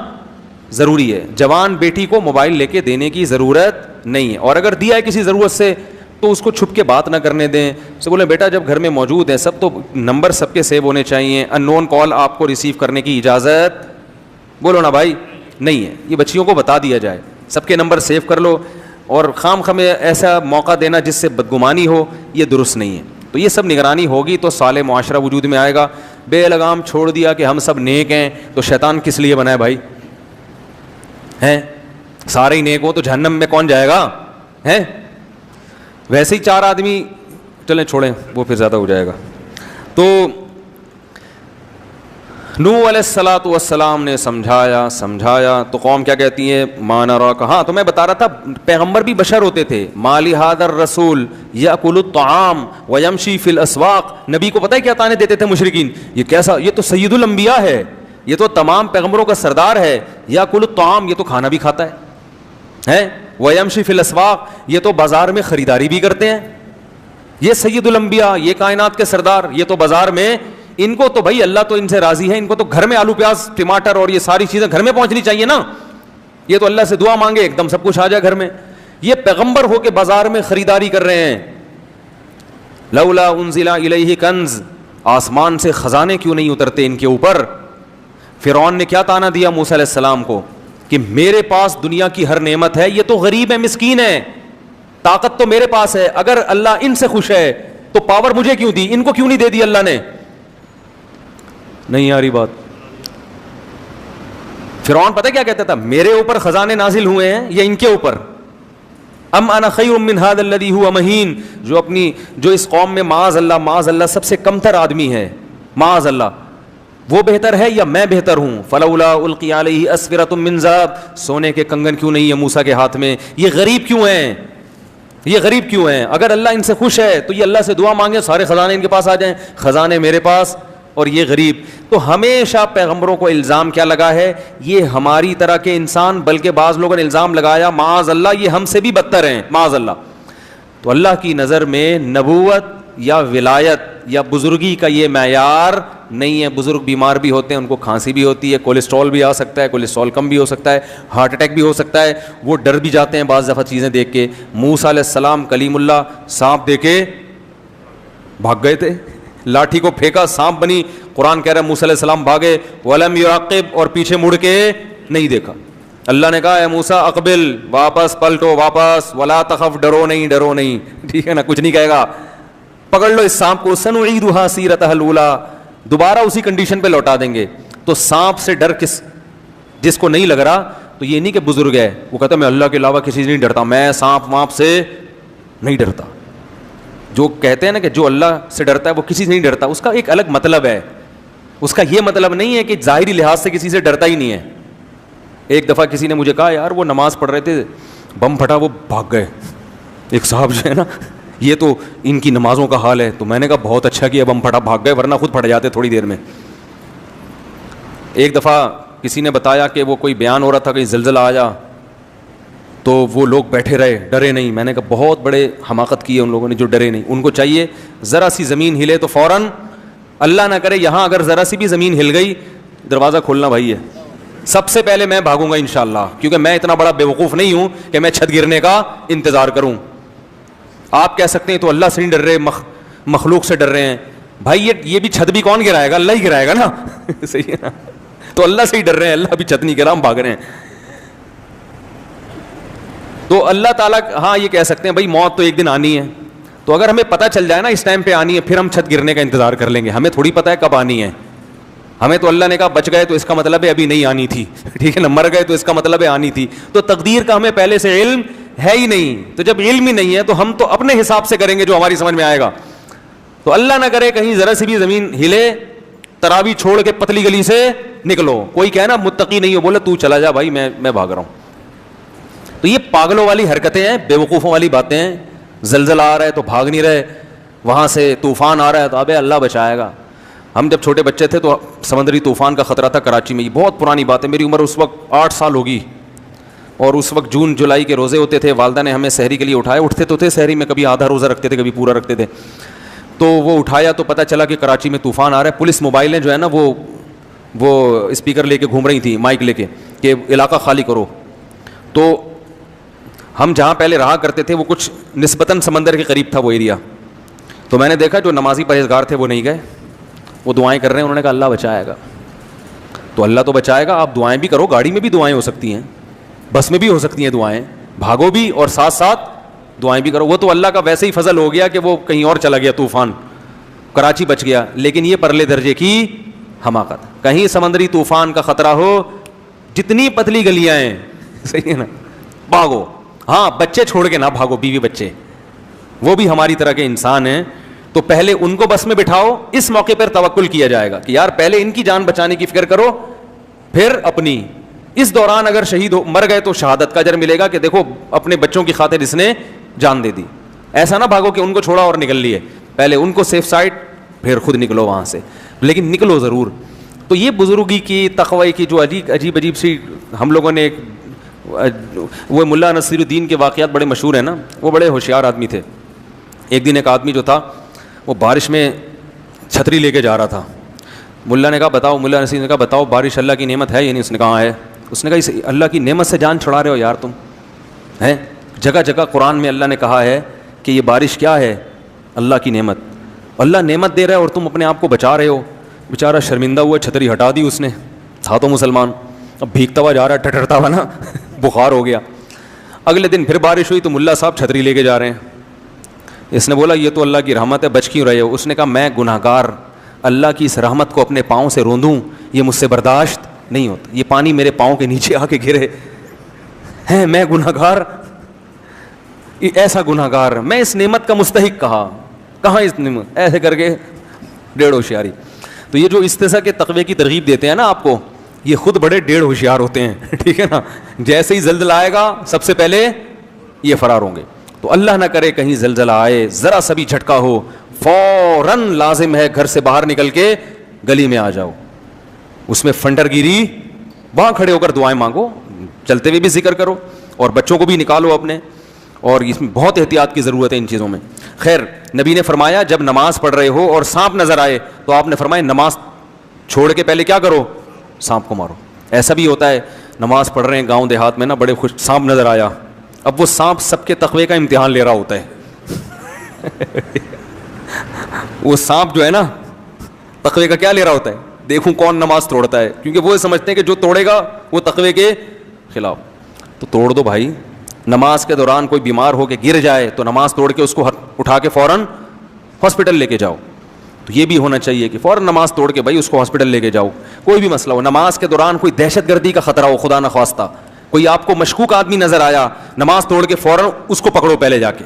ضروری ہے. جوان بیٹی کو موبائل لے کے دینے کی ضرورت نہیں ہے, اور اگر دیا ہے کسی ضرورت سے تو اس کو چھپ کے بات نہ کرنے دیں. اسے بولیں بیٹا جب گھر میں موجود ہیں سب, تو نمبر سب کے سیو ہونے چاہیے. ان نون کال آپ کو ریسیو کرنے کی اجازت, بولو نا بھائی, نہیں ہے. یہ بچیوں کو بتا دیا جائے, سب کے نمبر سیو کر لو, اور خام خمیں ایسا موقع دینا جس سے بدگمانی ہو, یہ درست نہیں ہے. تو یہ سب نگرانی ہوگی تو صالح معاشرہ وجود میں آئے گا. بے لگام چھوڑ دیا کہ ہم سب نیک ہیں, تو شیطان کس لیے بنائے بھائی ہیں؟ سارے ہی نیک ہو تو جہنم میں کون جائے گا ہیں؟ ویسے ہی 4 آدمی, چلیں چھوڑیں وہ پھر زیادہ ہو جائے گا. تو نوح علیہ الصلاۃ والسلام نے سمجھایا تو قوم کیا کہتی ہے, ما نراک. ہاں تو میں بتا رہا تھا پیغمبر بھی بشر ہوتے تھے. مالی ھذا الرسول یاکل الطعام ویمشی فی الاسواق. نبی کو پتہ ہے کیا تانے دیتے تھے مشرکین, یہ کیسا, یہ تو سید الانبیاء ہے, یہ تو تمام پیغمبروں کا سردار ہے. یاکل الطعام, یہ تو کھانا بھی کھاتا ہے. ویمشی فی الاسواق, یہ تو بازار میں خریداری بھی کرتے ہیں. یہ سید الانبیاء, یہ کائنات کے سردار, یہ تو بازار میں, ان کو تو بھائی اللہ تو ان سے راضی ہے, ان کو تو گھر میں آلو پیاز ٹماٹر اور یہ ساری چیزیں گھر میں پہنچنی چاہیے نا. یہ تو اللہ سے دعا مانگے ایک دم سب کچھ آ جائے گھر میں. یہ پیغمبر ہو کے بازار میں خریداری کر رہے ہیں. لولا انزل الیہ کنز, آسمان سے خزانے کیوں نہیں اترتے ان کے اوپر. فرعون نے کیا تانا دیا موسیٰ علیہ السلام کو کہ میرے پاس دنیا کی ہر نعمت ہے, یہ تو غریب ہے, مسکین ہے, طاقت تو میرے پاس ہے, اگر اللہ ان سے خوش ہے تو پاور مجھے کیوں دی, ان کو کیوں نہیں دے دی اللہ نے. نہیں آ رہی بات. فرعون پتہ کیا کہتا تھا, میرے اوپر خزانے نازل ہوئے ہیں یا ان کے اوپر. ام انا خیر من ھذا الذی ھو مہین, جو اس قوم میں معاذ اللہ سب سے کمتر آدمی ہے, معاذ اللہ, وہ بہتر ہے یا میں بہتر ہوں. فلولا القی علیہ اسورۃ من ذہب, سونے کے کنگن کیوں نہیں ہے موسیٰ کے ہاتھ میں. یہ غریب کیوں ہیں, یہ غریب کیوں ہیں. اگر اللہ ان سے خوش ہے تو یہ اللہ سے دعا مانگے سارے خزانے ان کے پاس آ جائیں, خزانے میرے پاس اور یہ غریب. تو ہمیشہ پیغمبروں کو الزام کیا لگا ہے, یہ ہماری طرح کے انسان, بلکہ بعض لوگوں نے الزام لگایا معاذ اللہ یہ ہم سے بھی بدتر ہیں, معاذ اللہ. تو اللہ کی نظر میں نبوت یا ولایت یا بزرگی کا یہ معیار نہیں ہے. بزرگ بیمار بھی ہوتے ہیں, ان کو کھانسی بھی ہوتی ہے, کولیسٹرول بھی آ سکتا ہے, کولیسٹرول کم بھی ہو سکتا ہے, ہارٹ اٹیک بھی ہو سکتا ہے, وہ ڈر بھی جاتے ہیں بعض دفعہ چیزیں دیکھ کے. موسیٰ علیہ السلام کلیم اللہ سانپ دے کے بھاگ گئے تھے, لاٹھی کو پھینکا سانپ بنی. قرآن کہہ رہا ہے موسیٰ علیہ السلام بھاگے, ولم یعقب, اور پیچھے مڑ کے نہیں دیکھا. اللہ نے کہا اے موسیٰ اقبل, واپس پلٹو, واپس, ولا تخف, ڈرو نہیں, ٹھیک ہے نا, کچھ نہیں کہے گا, پکڑ لو اس سانپ کو, سنعیدھا سیرتھا الاولی, دوبارہ اسی کنڈیشن پہ لوٹا دیں گے. تو سانپ سے ڈر جس کو نہیں لگ رہا, تو یہ نہیں کہ بزرگ ہے وہ کہتا میں اللہ کے علاوہ کسی سے نہیں ڈرتا, میں سانپ وانپ سے نہیں ڈرتا. جو کہتے ہیں نا کہ جو اللہ سے ڈرتا ہے وہ کسی سے نہیں ڈرتا, اس کا ایک الگ مطلب ہے. اس کا یہ مطلب نہیں ہے کہ ظاہری لحاظ سے کسی سے ڈرتا ہی نہیں ہے. ایک دفعہ کسی نے مجھے کہا یار وہ نماز پڑھ رہے تھے, بم پھٹا, وہ بھاگ گئے. ایک صاحب جو ہے نا, یہ تو ان کی نمازوں کا حال ہے. تو میں نے کہا بہت اچھا کیا بم پھٹا, بھاگ گئے, ورنہ خود پھٹ جاتے تھوڑی دیر میں. ایک دفعہ کسی نے بتایا کہ وہ کوئی بیان ہو رہا تھا کہ زلزلہ آیا, تو وہ لوگ بیٹھے رہے, ڈرے نہیں. میں نے کہا بہت بڑے حماقت کی ہے ان لوگوں نے جو ڈرے نہیں. ان کو چاہیے ذرا سی زمین ہلے تو فوراً, اللہ نہ کرے یہاں اگر ذرا سی بھی زمین ہل گئی, دروازہ کھولنا بھائی ہے, سب سے پہلے میں بھاگوں گا انشاءاللہ, کیونکہ میں اتنا بڑا بیوقوف نہیں ہوں کہ میں چھت گرنے کا انتظار کروں. آپ کہہ سکتے ہیں تو اللہ سے نہیں ڈر رہے, مخلوق سے ڈر رہے ہیں. بھائی یہ بھی چھت بھی کون گرائے گا, اللہ ہی گرائے گا نا, صحیح ہے نا. تو اللہ سے ہی ڈر رہے ہیں, اللہ بھی چھت نہیں گرا, ہم بھاگ رہے ہیں. تو اللہ تعالیٰ ہاں یہ کہہ سکتے ہیں بھائی موت تو ایک دن آنی ہے, تو اگر ہمیں پتہ چل جائے نا اس ٹائم پہ آنی ہے, پھر ہم چھت گرنے کا انتظار کر لیں گے. ہمیں تھوڑی پتہ ہے کب آنی ہے. ہمیں تو اللہ نے کہا بچ گئے تو اس کا مطلب ہے ابھی نہیں آنی تھی, ٹھیک ہے نا, مر گئے تو اس کا مطلب ہے آنی تھی. تو تقدیر کا ہمیں پہلے سے علم ہے ہی نہیں. تو جب علم ہی نہیں ہے تو ہم تو اپنے حساب سے کریں گے جو ہماری سمجھ میں آئے گا. تو اللہ نہ کرے کہیں ذرا سی بھی زمین ہلے, تراویح چھوڑ کے پتلی گلی سے نکلو, کوئی کہے نا متقی نہیں ہو, بولے تو چلا جا بھائی, میں بھاگ رہا ہوں. تو یہ پاگلوں والی حرکتیں ہیں, بیوقوفوں والی باتیں ہیں. زلزلہ آ رہا ہے تو بھاگ نہیں رہے, وہاں سے طوفان آ رہا ہے تو ابے اللہ بچائے گا. ہم جب چھوٹے بچے تھے تو سمندری طوفان کا خطرہ تھا کراچی میں. یہ بہت پرانی بات ہے, میری عمر اس وقت 8 سال ہوگی, اور اس وقت جون جولائی کے روزے ہوتے تھے. والدہ نے ہمیں سحری کے لیے اٹھایا, اٹھتے تو تھے سحری میں, کبھی آدھا روزہ رکھتے تھے کبھی پورا رکھتے تھے. تو وہ اٹھایا تو پتہ چلا کہ کراچی میں طوفان آ رہا ہے. پولیس موبائلیں جو ہے نا وہ اسپیکر لے کے گھوم رہی تھیں, مائک لے کے, کہ علاقہ خالی کرو. تو ہم جہاں پہلے رہا کرتے تھے وہ کچھ نسبتاً سمندر کے قریب تھا وہ ایریا. تو میں نے دیکھا جو نمازی پرہیزگار تھے وہ نہیں گئے, وہ دعائیں کر رہے ہیں. انہوں نے کہا اللہ بچائے گا. تو اللہ تو بچائے گا, آپ دعائیں بھی کرو, گاڑی میں بھی دعائیں ہو سکتی ہیں, بس میں بھی ہو سکتی ہیں دعائیں, بھاگو بھی اور ساتھ ساتھ دعائیں بھی کرو. وہ تو اللہ کا ویسے ہی فضل ہو گیا کہ وہ کہیں اور چلا گیا طوفان, کراچی بچ گیا. لیکن یہ پرلے درجے کی حماقت. کہیں سمندری طوفان کا خطرہ ہو, جتنی پتلی گلیاں ہیں, صحیح ہے نا, بھاگو. ہاں بچے چھوڑ کے نہ بھاگو, بیوی بچے, وہ بھی ہماری طرح کے انسان ہیں, تو پہلے ان کو بس میں بٹھاؤ. اس موقع پر توکل کیا جائے گا کہ یار پہلے ان کی جان بچانے کی فکر کرو, پھر اپنی. اس دوران اگر شہید مر گئے تو شہادت کا اجر ملے گا کہ دیکھو اپنے بچوں کی خاطر اس نے جان دے دی. ایسا نہ بھاگو کہ ان کو چھوڑا اور نکل لیے, پہلے ان کو سیف سائڈ, پھر خود نکلو وہاں سے, لیکن نکلو ضرور. تو یہ بزرگی کی, تقوی کی جو عجیب سی ہم لوگوں نے, وہ ملا نصیر الدین کے واقعات بڑے مشہور ہیں نا, وہ بڑے ہوشیار آدمی تھے. ایک دن ایک آدمی جو تھا وہ بارش میں چھتری لے کے جا رہا تھا. ملا نے کہا بتاؤ, ملا نصیر نے کہا بتاؤ بارش اللہ کی نعمت ہے یا نہیں؟ اس نے کہا ہے. اس نے کہا اس اللہ کی نعمت سے جان چھڑا رہے ہو یار تم ہیں. جگہ جگہ قرآن میں اللہ نے کہا ہے کہ یہ بارش کیا ہے؟ اللہ کی نعمت. اللہ نعمت دے رہا ہے اور تم اپنے آپ کو بچا رہے ہو. بیچارہ شرمندہ ہوا, چھتری ہٹا دی اس نے, تھا تو مسلمان, اب بھیگتا ہوا جا رہا ہے, ٹٹرتا ہوا نا, بخار ہو گیا. اگلے دن پھر بارش ہوئی تو ملا صاحب چھتری لے کے جا رہے ہیں. اس نے بولا یہ تو اللہ کی رحمت ہے, بچ کیوں رہے ہو؟ اس نے کہا میں گناہ گار, اللہ کی اس رحمت کو اپنے پاؤں سے روندوں یہ مجھ سے برداشت نہیں ہوتا. یہ پانی میرے پاؤں کے نیچے آ کے گرے ہیں, میں گناہ گار, ایسا گناہ گار, میں اس نعمت کا مستحق کہاں اس نعمت, ایسے کر کے ڈیڑھ ہوشیاری. تو یہ جو استثاء کے تقوی کی ترغیب دیتے ہیں نا آپ کو, یہ خود بڑے ڈیڑھ ہوشیار ہوتے ہیں, ٹھیک ہے نا. جیسے ہی زلزلہ آئے گا سب سے پہلے یہ فرار ہوں گے. تو اللہ نہ کرے کہیں زلزلہ آئے, ذرا سا بھی جھٹکا ہو, فوراً لازم ہے گھر سے باہر نکل کے گلی میں آ جاؤ. اس میں فنڈر گیری, وہاں کھڑے ہو کر دعائیں مانگو, چلتے ہوئے بھی ذکر کرو, اور بچوں کو بھی نکالو اپنے. اور اس میں بہت احتیاط کی ضرورت ہے ان چیزوں میں. خیر, نبی نے فرمایا جب نماز پڑھ رہے ہو اور سانپ نظر آئے تو آپ نے فرمایا نماز چھوڑ کے پہلے کیا کرو؟ سانپ کو مارو. ایسا بھی ہوتا ہے نماز پڑھ رہے ہیں گاؤں دیہات میں نا, بڑے خوش سانپ نظر آیا, اب وہ سانپ سب کے تقوی کا امتحان لے رہا ہوتا ہے. وہ سانپ جو ہے نا تقوی کا کیا لے رہا ہوتا ہے, دیکھوں کون نماز توڑتا ہے, کیونکہ وہ سمجھتے ہیں کہ جو توڑے گا وہ تقوی کے خلاف. تو توڑ دو بھائی. نماز کے دوران کوئی بیمار ہو کے گر جائے تو نماز توڑ کے اس کو اٹھا کے فوراً ہاسپٹل لے کے جاؤ. تو یہ بھی ہونا چاہیے کہ فوراً نماز توڑ کے بھائی اس کو ہاسپٹل لے کے جاؤ. کوئی بھی مسئلہ ہو, نماز کے دوران کوئی دہشت گردی کا خطرہ ہو, خدا نخواستہ کوئی آپ کو مشکوک آدمی نظر آیا, نماز توڑ کے فوراً اس کو پکڑو پہلے جا کے.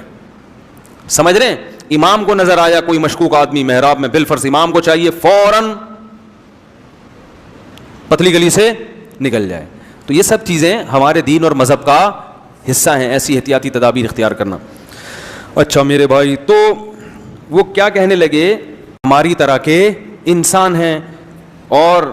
سمجھ رہے ہیں؟ امام کو نظر آیا کوئی مشکوک آدمی محراب میں, بالفرض امام کو چاہیے فوراً پتلی گلی سے نکل جائے. تو یہ سب چیزیں ہمارے دین اور مذہب کا حصہ ہیں, ایسی احتیاطی تدابیر اختیار کرنا. اچھا میرے بھائی, تو وہ کیا کہنے لگے, ہماری طرح کے انسان ہیں, اور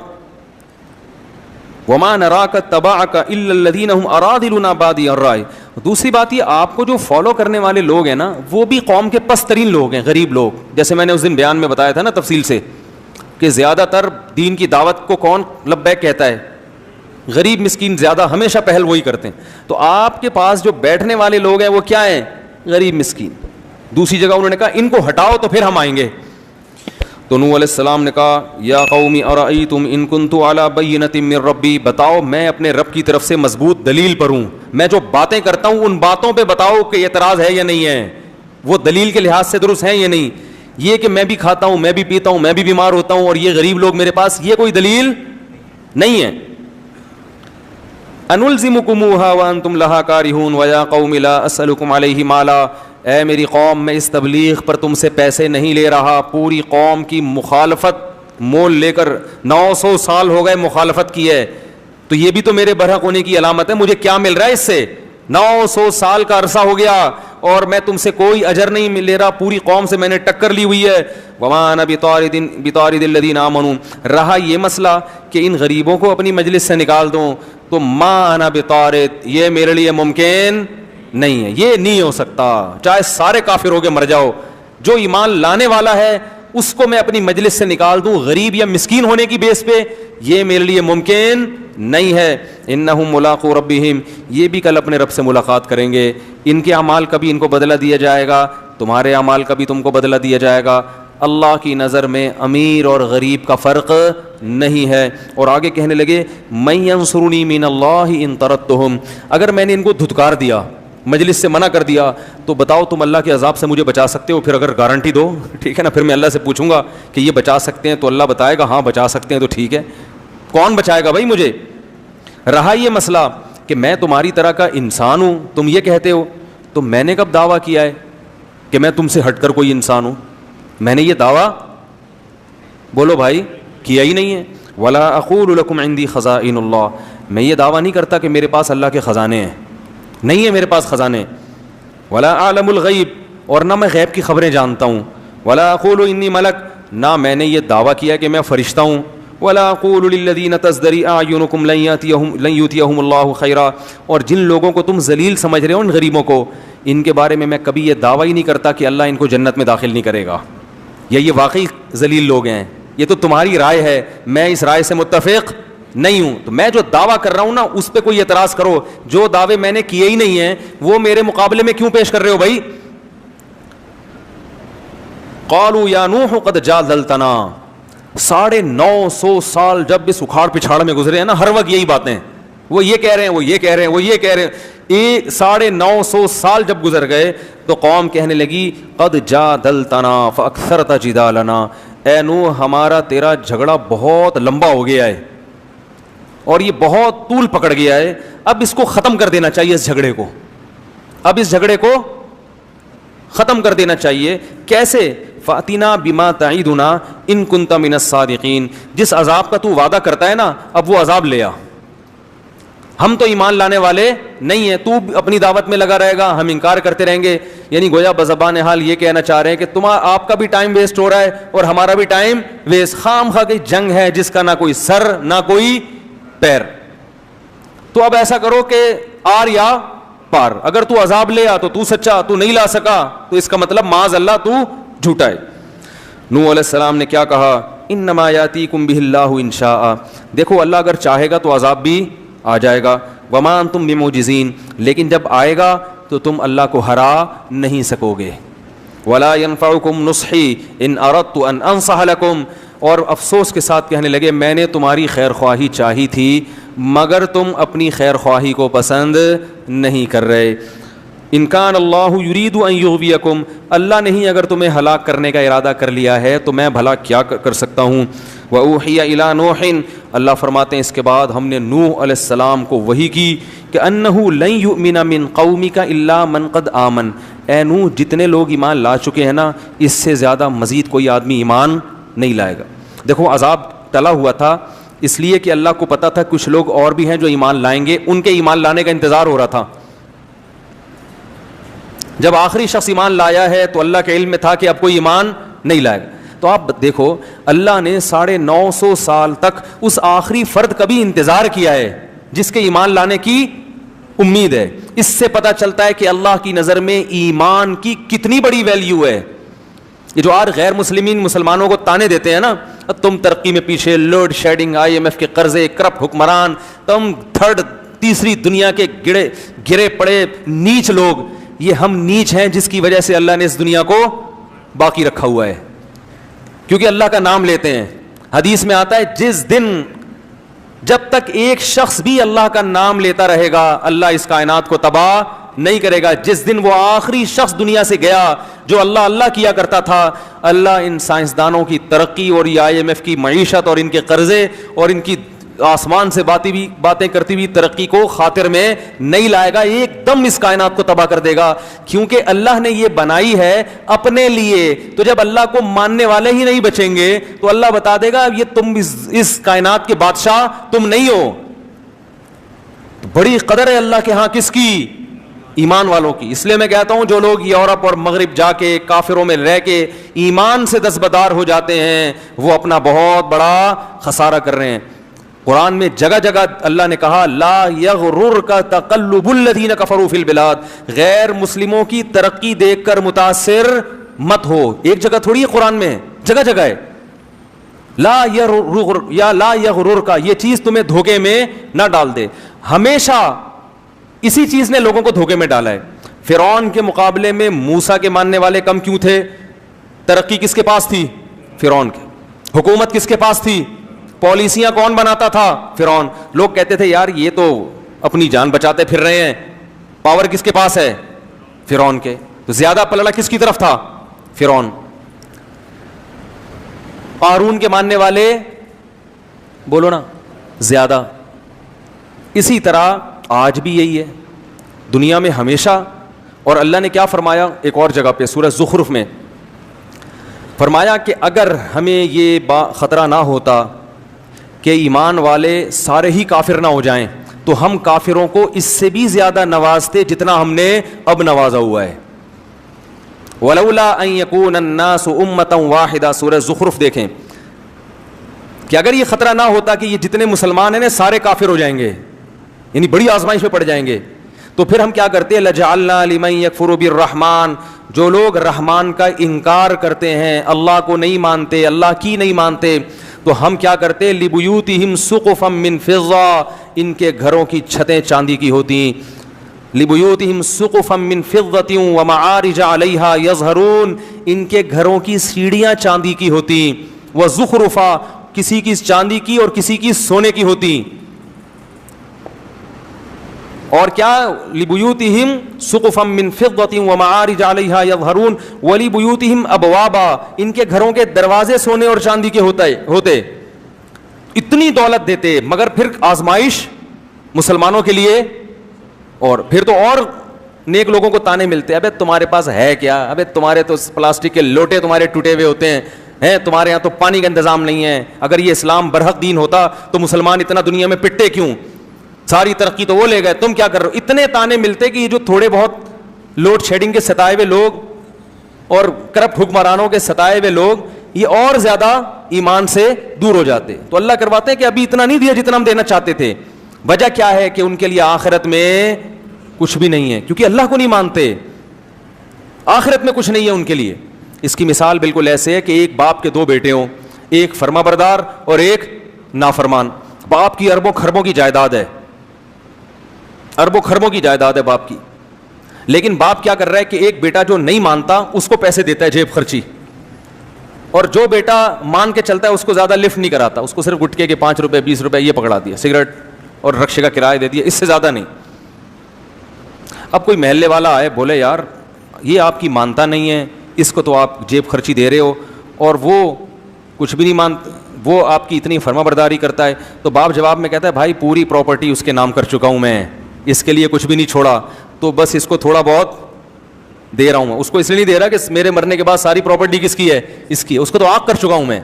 وما نراک تبعک الا الذین هم ارادلنا بادی الرائے. دوسری بات یہ, آپ کو جو فالو کرنے والے لوگ ہیں نا وہ بھی قوم کے پست ترین لوگ ہیں, غریب لوگ. جیسے میں نے اس دن بیان میں بتایا تھا نا تفصیل سے کہ زیادہ تر دین کی دعوت کو کون لبیک کہتا ہے؟ غریب مسکین زیادہ ہمیشہ پہل وہی کرتے ہیں. تو آپ کے پاس جو بیٹھنے والے لوگ ہیں وہ کیا ہیں؟ غریب مسکین. دوسری جگہ انہوں نے کہا ان کو ہٹاؤ تو پھر ہم آئیں گے. تو نوح علیہ السلام نے کہا یا قوم ارأیتم ان کنت علی بینۃ من ربی, بتاؤ میں اپنے رب کی طرف سے مضبوط دلیل پر ہوں, میں جو باتیں کرتا ہوں ان باتوں پہ بتاؤ کہ اعتراض ہے یا نہیں ہے, وہ دلیل کے لحاظ سے درست ہیں یا نہیں. یہ کہ میں بھی کھاتا ہوں, میں بھی پیتا ہوں, میں بھی بیمار ہوتا ہوں اور یہ غریب لوگ میرے پاس, یہ کوئی دلیل نہیں ہے. انلزمکموہا وانتم لہا کارہون ویا قوم لا اسألکم علیہ مالا, اے میری قوم میں اس تبلیغ پر تم سے پیسے نہیں لے رہا. پوری قوم کی مخالفت مول لے کر 900 سال ہو گئے مخالفت کی ہے, تو یہ بھی تو میرے برحق ہونے کی علامت ہے. مجھے کیا مل رہا ہے اس سے؟ 900 سال کا عرصہ ہو گیا اور میں تم سے کوئی اجر نہیں لے رہا, پوری قوم سے میں نے ٹکر لی ہوئی ہے. وما انا بطارد الذین آمنوا, رہا یہ مسئلہ کہ ان غریبوں کو اپنی مجلس سے نکال دوں, تو ما انا بطارد, یہ میرے لیے ممکن نہیں ہے, یہ نہیں ہو سکتا. چاہے سارے کافر ہو کے مر جاؤ, جو ایمان لانے والا ہے اس کو میں اپنی مجلس سے نکال دوں غریب یا مسکین ہونے کی بیس پہ, یہ میرے لیے ممکن نہیں ہے. انہم ملاقو ربہم, یہ بھی کل اپنے رب سے ملاقات کریں گے. ان کے اعمال کا بھی ان کو بدلہ دیا جائے گا, تمہارے اعمال کا بھی تم کو بدلہ دیا جائے گا. اللہ کی نظر میں امیر اور غریب کا فرق نہیں ہے. اور آگے کہنے لگے من ینصرنی من اللہ ان طردتہم, اگر میں نے ان کو دھتکار دیا, مجلس سے منع کر دیا, تو بتاؤ تم اللہ کے عذاب سے مجھے بچا سکتے ہو؟ پھر اگر گارنٹی دو, ٹھیک ہے نا, پھر میں اللہ سے پوچھوں گا کہ یہ بچا سکتے ہیں, تو اللہ بتائے گا ہاں بچا سکتے ہیں, تو ٹھیک ہے. کون بچائے گا بھائی مجھے؟ رہا یہ مسئلہ کہ میں تمہاری طرح کا انسان ہوں, تم یہ کہتے ہو, تو میں نے کب دعویٰ کیا ہے کہ میں تم سے ہٹ کر کوئی انسان ہوں؟ میں نے یہ دعویٰ بولو بھائی کیا ہی نہیں ہے. ولا اقول لکم عندی خزائن اللہ, میں یہ دعویٰ نہیں کرتا کہ میرے پاس اللہ کے خزانے ہیں, نہیں ہے میرے پاس خزانے. ولا اعلم الغیب, اور نہ میں غیب کی خبریں جانتا ہوں. ولا اقول انی ملک, نہ میں نے یہ دعویٰ کیا کہ میں فرشتہ ہوں. ولا اقول للذین تزدری اعینکم لن یؤتیہم اللہ خیرا, اور جن لوگوں کو تم ذلیل سمجھ رہے ہو ان غریبوں کو, ان کے بارے میں کبھی یہ دعویٰ ہی نہیں کرتا کہ اللہ ان کو جنت میں داخل نہیں کرے گا, یا یہ واقعی ذلیل لوگ ہیں. یہ تو تمہاری رائے ہے, میں اس رائے سے متفق نہیں ہوں. تو میں جو دعویٰ کر رہا ہوں نا اس پہ کوئی اعتراض کرو. جو دعوے میں نے کیے ہی نہیں ہیں وہ میرے مقابلے میں کیوں پیش کر رہے ہو بھائی؟ قالوا یا نوح قد جادلتنا, 950 سال جب اس اکھاڑ پچھاڑ میں گزرے ہیں نا, ہر وقت یہی باتیں, وہ یہ کہہ رہے ہیں, وہ یہ کہہ رہے ہیں, وہ یہ کہہ رہے ہیں. 950 سال جب گزر گئے تو قوم کہنے لگی قد جادلتنا فاکثرت جدالنا, اے نوح ہمارا تیرا جھگڑا بہت لمبا ہو گیا ہے اور یہ بہت طول پکڑ گیا ہے, اب اس کو ختم کر دینا چاہیے, اس جھگڑے کو, اب اس جھگڑے کو ختم کر دینا چاہیے. کیسے؟ فاتنا بما تعیدنا ان کنت من الصادقین, جس عذاب کا تو وعدہ کرتا ہے نا اب وہ عذاب لے آ. ہم تو ایمان لانے والے نہیں ہیں, تو اپنی دعوت میں لگا رہے گا, ہم انکار کرتے رہیں گے. یعنی گویا بزبان حال یہ کہنا چاہ رہے ہیں کہ آپ کا بھی ٹائم ویسٹ ہو رہا ہے اور ہمارا بھی ٹائم ویسٹ. خام خواہ کی جنگ ہے جس کا نہ کوئی سر نہ کوئی پیر. تو اب ایسا کرو کہ آر یا پار, اگر تو عذاب لے آ تو سچا, تو نہیں لا سکا تو اس کا مطلب معاذ اللہ تو جھوٹا ہے. نوح علیہ السلام نے کیا کہا؟ انما یاتیکم بہ اللہ ان شاء, دیکھو اللہ اگر چاہے گا تو عذاب بھی آ جائے گا. وما انتم بمعجزین, لیکن جب آئے گا تو تم اللہ کو ہرا نہیں سکو گے. ولا ينفعکم نصحی ان اردت ان انصح لکم, اور افسوس کے ساتھ کہنے لگے میں نے تمہاری خیر خواہی چاہی تھی مگر تم اپنی خیر خواہی کو پسند نہیں کر رہے. ان کان اللہ یرید ان یغویکم, اللہ نہیں اگر تمہیں ہلاک کرنے کا ارادہ کر لیا ہے تو میں بھلا کیا کر سکتا ہوں. وأوحی الی نوح, اللہ فرماتے ہیں اس کے بعد ہم نے نوح علیہ السلام کو وحی کی کہ انہ لن یؤمن من قومک الا من قد آمن, اے نوح جتنے لوگ ایمان لا چکے ہیں نا اس سے زیادہ مزید کوئی آدمی ایمان نہیں لائے گا. دیکھو عذاب ٹلا ہوا تھا اس لیے کہ اللہ کو پتا تھا کچھ لوگ اور بھی ہیں جو ایمان لائیں گے, ان کے ایمان لانے کا انتظار ہو رہا تھا. جب آخری شخص ایمان لایا ہے تو اللہ کے علم میں تھا کہ اب کوئی ایمان نہیں لائے گا. تو آپ دیکھو اللہ نے 950 سال تک اس آخری فرد کا بھی انتظار کیا ہے جس کے ایمان لانے کی امید ہے. اس سے پتہ چلتا ہے کہ اللہ کی نظر میں ایمان کی کتنی بڑی ویلیو ہے. یہ جو آج غیر مسلمانوں کو تانے دیتے ہیں نا, تم ترقی میں پیچھے, لوڈ شیڈنگ, IMF کے قرضے, کرپٹ حکمران, تم تھرڈ تیسری دنیا کے گرے پڑے نیچ لوگ, یہ ہم نیچ ہیں جس کی وجہ سے اللہ نے اس دنیا کو باقی رکھا ہوا ہے کیونکہ اللہ کا نام لیتے ہیں. حدیث میں آتا ہے جس دن جب تک ایک شخص بھی اللہ کا نام لیتا رہے گا اللہ اس کائنات کو تباہ نہیں کرے گا. جس دن وہ آخری شخص دنیا سے گیا جو اللہ اللہ کیا کرتا تھا, اللہ ان سائنسدانوں کی ترقی اور یہ IMF کی معیشت اور ان کے قرضے اور ان کی آسمان سے باتیں کرتی ہوئی ترقی کو خاطر میں نہیں لائے گا, ایک دم اس کائنات کو تباہ کر دے گا. کیونکہ اللہ نے یہ بنائی ہے اپنے لیے, تو جب اللہ کو ماننے والے ہی نہیں بچیں گے تو اللہ بتا دے گا یہ تم اس کائنات کے بادشاہ تم نہیں ہو. تو بڑی قدر ہے اللہ کے ہاں کس کی؟ ایمان والوں کی. اس لیے میں کہتا ہوں جو لوگ یورپ اور مغرب جا کے کافروں میں رہ کے ایمان سے دستبردار ہو جاتے ہیں وہ اپنا بہت بڑا خسارہ کر رہے ہیں. قرآن میں جگہ جگہ اللہ نے کہا لا یغررک تقلب الذین کفروا فی البلاد, غیر مسلموں کی ترقی دیکھ کر متاثر مت ہو. ایک جگہ تھوڑی ہے قرآن میں, جگہ جگہ ہے لا یغررک, یہ چیز تمہیں دھوکے میں نہ ڈال دے. ہمیشہ اسی چیز نے لوگوں کو دھوکے میں ڈالا ہے. فرعون کے مقابلے میں موسیٰ کے ماننے والے کم کیوں تھے؟ ترقی کس کے پاس تھی؟ فرعون کے. حکومت کس کے پاس تھی؟ پالیسیاں کون بناتا تھا؟ فرعون. لوگ کہتے تھے یار یہ تو اپنی جان بچاتے پھر رہے ہیں. پاور کس کے پاس ہے؟ فرعون کے. تو زیادہ پلڑا کس کی طرف تھا؟ فرعون. قارون کے ماننے والے بولو نا زیادہ. اسی طرح آج بھی یہی ہے دنیا میں. ہمیشہ اور اللہ نے کیا فرمایا ایک اور جگہ پہ سورہ زخرف میں فرمایا کہ اگر ہمیں یہ خطرہ نہ ہوتا کہ ایمان والے سارے ہی کافر نہ ہو جائیں تو ہم کافروں کو اس سے بھی زیادہ نوازتے جتنا ہم نے اب نوازا ہوا ہے. ولولا ان یکون الناس امۃ واحدہ, سورہ زخرف دیکھیں کہ اگر یہ خطرہ نہ ہوتا کہ یہ جتنے مسلمان ہیں سارے کافر ہو جائیں گے, یعنی بڑی آزمائش میں پڑ جائیں گے, تو پھر ہم کیا کرتے لجعلنا لمن یکفر بالرحمن, جو لوگ رحمان کا انکار کرتے ہیں, اللہ کو نہیں مانتے, اللہ کی نہیں مانتے, تو ہم کیا کرتے لبیوتہم سقفا من فضہ, ان کے گھروں کی چھتیں چاندی کی ہوتی, لبیوتہم سقفا من فضۃ ومعارج علیہا یظہرون, ان کے گھروں کی سیڑھیاں چاندی کی ہوتی, وزخرفا, کسی کی چاندی کی اور کسی کی سونے کی ہوتی, اور کیا لبیوتہم سقفا من فضۃ ومعارج علیہا یظہرون ولبیوتہم ابوابا, ان کے گھروں کے دروازے سونے اور چاندی کے ہوتے. اتنی دولت دیتے مگر پھر آزمائش مسلمانوں کے لیے, اور پھر تو اور نیک لوگوں کو تانے ملتے, ابے تمہارے پاس ہے کیا, ابے تمہارے تو پلاسٹک کے لوٹے تمہارے ٹوٹے ہوئے ہوتے ہیں, تمہارے یہاں تو پانی کا انتظام نہیں ہے, اگر یہ اسلام برحق دین ہوتا تو مسلمان اتنا دنیا میں پٹے کیوں, ساری ترقی تو وہ لے گئے, تم کیا کر رہے ہو. اتنے تانے ملتے کہ یہ جو تھوڑے بہت لوڈ شیڈنگ کے ستائے ہوئے لوگ اور کرپٹ حکمرانوں کے ستائے ہوئے لوگ یہ اور زیادہ ایمان سے دور ہو جاتے. تو اللہ کرواتے ہیں کہ ابھی اتنا نہیں دیا جتنا ہم دینا چاہتے تھے. وجہ کیا ہے کہ ان کے لیے آخرت میں کچھ بھی نہیں ہے, کیونکہ اللہ کو نہیں مانتے, آخرت میں کچھ نہیں ہے ان کے لیے. اس کی مثال بالکل ایسے ہے کہ ایک باپ کے دو بیٹے ہوں, ایک فرما بردار اور ایک نافرمان. باپ کی اربوں خربوں کی جائیداد ہے, اربوں خربوں کی جائیداد ہے باپ کی, لیکن باپ کیا کر رہا ہے کہ ایک بیٹا جو نہیں مانتا اس کو پیسے دیتا ہے جیب خرچی, اور جو بیٹا مان کے چلتا ہے اس کو زیادہ لفٹ نہیں کراتا, اس کو صرف گٹکے کے 5 روپے 20 روپے یہ پکڑا دیا, سگریٹ اور رکشے کا کرایہ دے دیا, اس سے زیادہ نہیں. اب کوئی محلے والا آئے بولے یار یہ آپ کی مانتا نہیں ہے, اس کو تو آپ جیب خرچی دے رہے ہو, اور وہ کچھ بھی نہیں مانتا, وہ آپ کی اتنی فرما برداری کرتا ہے. تو باپ جواب میں کہتا ہے بھائی پوری پراپرٹی اس کے نام کر چکا ہوں میں, اس کے لیے کچھ بھی نہیں چھوڑا, تو بس اس کو تھوڑا بہت دے رہا ہوں میں. اس کو اس لیے نہیں دے رہا کہ میرے مرنے کے بعد ساری پراپرٹی کس کی ہے, اس کی ہے, اس کو تو آگ کر چکا ہوں میں.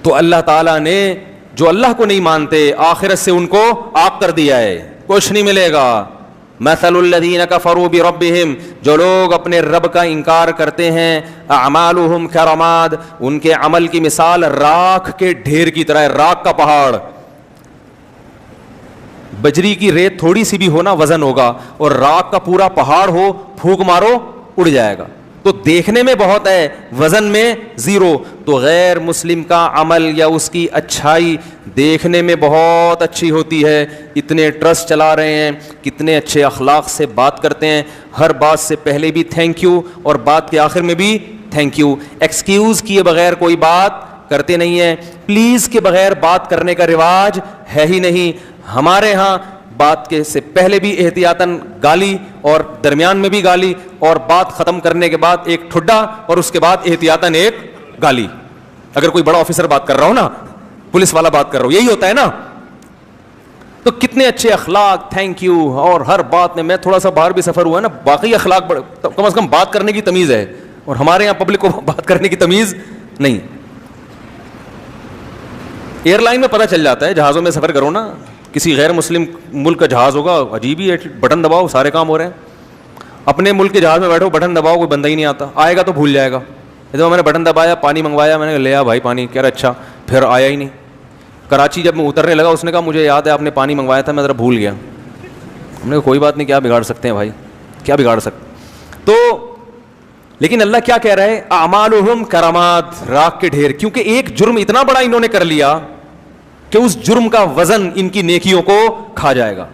تو اللہ تعالیٰ نے جو اللہ کو نہیں مانتے آخرت سے ان کو آگ کر دیا ہے, کچھ نہیں ملے گا. مثل الذین کفروا بربہم, جو لوگ اپنے رب کا انکار کرتے ہیں, اعمالہم کرماد, ان کے عمل کی مثال راکھ کے ڈھیر کی طرح ہے, راکھ کا پہاڑ. بجری کی ریت تھوڑی سی بھی ہونا وزن ہوگا, اور راکھ کا پورا پہاڑ ہو پھونک مارو اڑ جائے گا. تو دیکھنے میں بہت ہے, وزن میں زیرو. تو غیر مسلم کا عمل یا اس کی اچھائی دیکھنے میں بہت اچھی ہوتی ہے, اتنے ٹرسٹ چلا رہے ہیں, کتنے اچھے اخلاق سے بات کرتے ہیں, ہر بات سے پہلے بھی تھینک یو اور بات کے آخر میں بھی تھینک یو, ایکسکیوز کیے بغیر کوئی بات کرتے نہیں ہیں, پلیز کے بغیر بات کرنے کا رواج ہے ہی نہیں. ہمارے ہاں بات کے سے پہلے بھی احتیاطاً گالی, اور درمیان میں بھی گالی, اور بات ختم کرنے کے بعد ایک ٹھڈا, اور اس کے بعد احتیاطاً ایک گالی. اگر کوئی بڑا آفیسر بات کر رہا ہو نا, پولیس والا بات کر رہا ہو, یہی ہوتا ہے نا. تو کتنے اچھے اخلاق, تھینک یو, اور ہر بات میں تھوڑا سا باہر بھی سفر ہوا ہے نا, باقی اخلاق کم از کم بات کرنے کی تمیز ہے, اور ہمارے یہاں پبلک کو بات کرنے کی تمیز نہیں. ایئر لائن میں پتہ چل جاتا ہے, جہازوں میں سفر کرو نا, کسی غیر مسلم ملک کا جہاز ہوگا, عجیب ہی ہے, بٹن دباؤ سارے کام ہو رہے ہیں. اپنے ملک کے جہاز میں بیٹھو, بٹن دباؤ کوئی بندہ ہی نہیں آتا, آئے گا تو بھول جائے گا. جب میں نے بٹن دبایا, پانی منگوایا, میں نے لیا بھائی پانی, کہہ رہا اچھا, پھر آیا ہی نہیں. کراچی جب میں اترنے لگا, اس نے کہا مجھے یاد ہے آپ نے پانی منگوایا تھا, میں ذرا بھول گیا. ہم نے کہا کوئی بات نہیں, کیا بگاڑ سکتے ہیں بھائی, کیا بگاڑ سکتے. تو لیکن اللہ کیا کہہ رہا ہے, اعمالہم کرامات, راکھ کے ڈھیر, کیونکہ ایک جرم اتنا بڑا انہوں نے کر لیا کہ اس جرم کا وزن ان کی نیکیوں کو کھا جائے گا.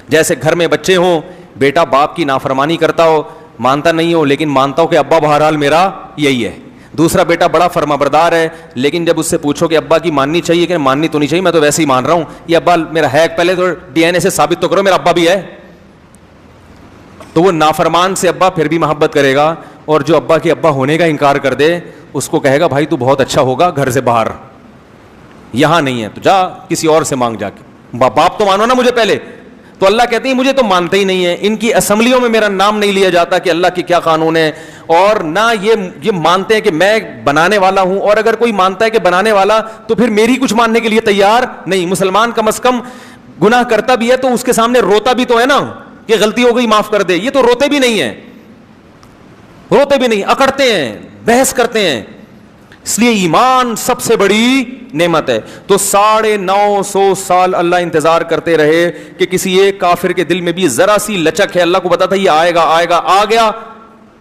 جیسے گھر میں بچے ہوں, بیٹا باپ کی نافرمانی کرتا ہو, مانتا نہیں ہو, لیکن مانتا ہو کہ ابا بہرحال میرا یہی ہے. دوسرا بیٹا بڑا فرما بردار ہے, لیکن جب اس سے پوچھو کہ ابا کی ماننی چاہیے کہ ماننی تو نہیں چاہیے, میں تو ویسے ہی مان رہا ہوں, یہ ابا میرا ہے, پہلے تو ڈی این اے سے ثابت تو کرو میرا ابا بھی ہے. تو وہ نافرمان سے ابا پھر بھی محبت کرے گا, اور جو ابا کے ابا ہونے کا انکار کر دے اس کو کہے گا بھائی تو بہت اچھا ہوگا گھر سے باہر, یہاں نہیں ہے تو جا کسی اور سے مانگ جا کے, باپ تو مانو نا مجھے پہلے. تو اللہ کہتے ہیں مجھے تو مانتے ہی نہیں ہیں, ان کی اسمبلیوں میں میرا نام نہیں لیا جاتا کہ اللہ کی کیا قانون ہے, اور نہ یہ مانتے ہیں کہ میں بنانے والا ہوں, اور اگر کوئی مانتا ہے کہ بنانے والا تو پھر میری کچھ ماننے کے لیے تیار نہیں. مسلمان کم از کم گناہ کرتا بھی ہے تو اس کے سامنے روتا بھی تو ہے نا کہ غلطی ہو گئی معاف کر دے, یہ تو روتے بھی نہیں ہیں, روتے بھی نہیں, اکڑتے ہیں, بحث کرتے ہیں. اس لیے ایمان سب سے بڑی نعمت ہے. تو 950 سال اللہ انتظار کرتے رہے کہ کسی ایک کافر کے دل میں بھی ذرا سی لچک ہے, اللہ کو پتا تھا یہ آئے گا آئے گا, آ گیا.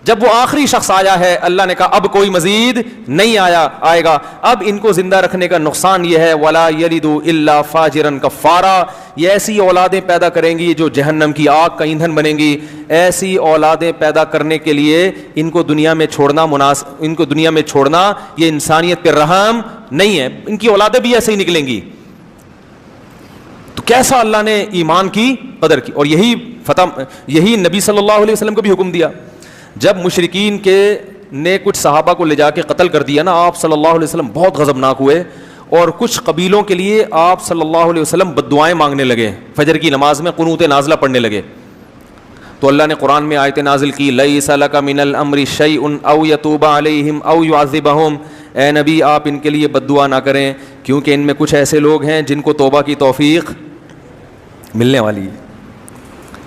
جب وہ آخری شخص آیا ہے اللہ نے کہا اب کوئی مزید نہیں آئے گا. اب ان کو زندہ رکھنے کا نقصان یہ ہے ولا یلدوا الا فاجرا کفارا, یہ ایسی اولادیں پیدا کریں گی جو جہنم کی آگ کا ایندھن بنیں گی. ایسی اولادیں پیدا کرنے کے لیے ان کو دنیا میں چھوڑنا یہ انسانیت پہ رحم نہیں ہے. ان کی اولادیں بھی ایسے ہی نکلیں گی. تو کیسا اللہ نے ایمان کی قدر کی, اور یہی نبی صلی اللہ علیہ وسلم کو بھی حکم دیا. جب مشرکین نے کچھ صحابہ کو لے جا کے قتل کر دیا نا, آپ صلی اللہ علیہ وسلم بہت غضبناک ہوئے, اور کچھ قبیلوں کے لیے آپ صلی اللہ علیہ وسلم بددعائیں مانگنے لگے, فجر کی نماز میں قنوت نازلہ پڑھنے لگے. تو اللہ نے قرآن میں آیت نازل کی لیس لک من الامر شیء او یتوب علیہم او یعذبہم, اے نبی آپ ان کے لیے بددعا نہ کریں کیونکہ ان میں کچھ ایسے لوگ ہیں جن کو توبہ کی توفیق ملنے والی ہے.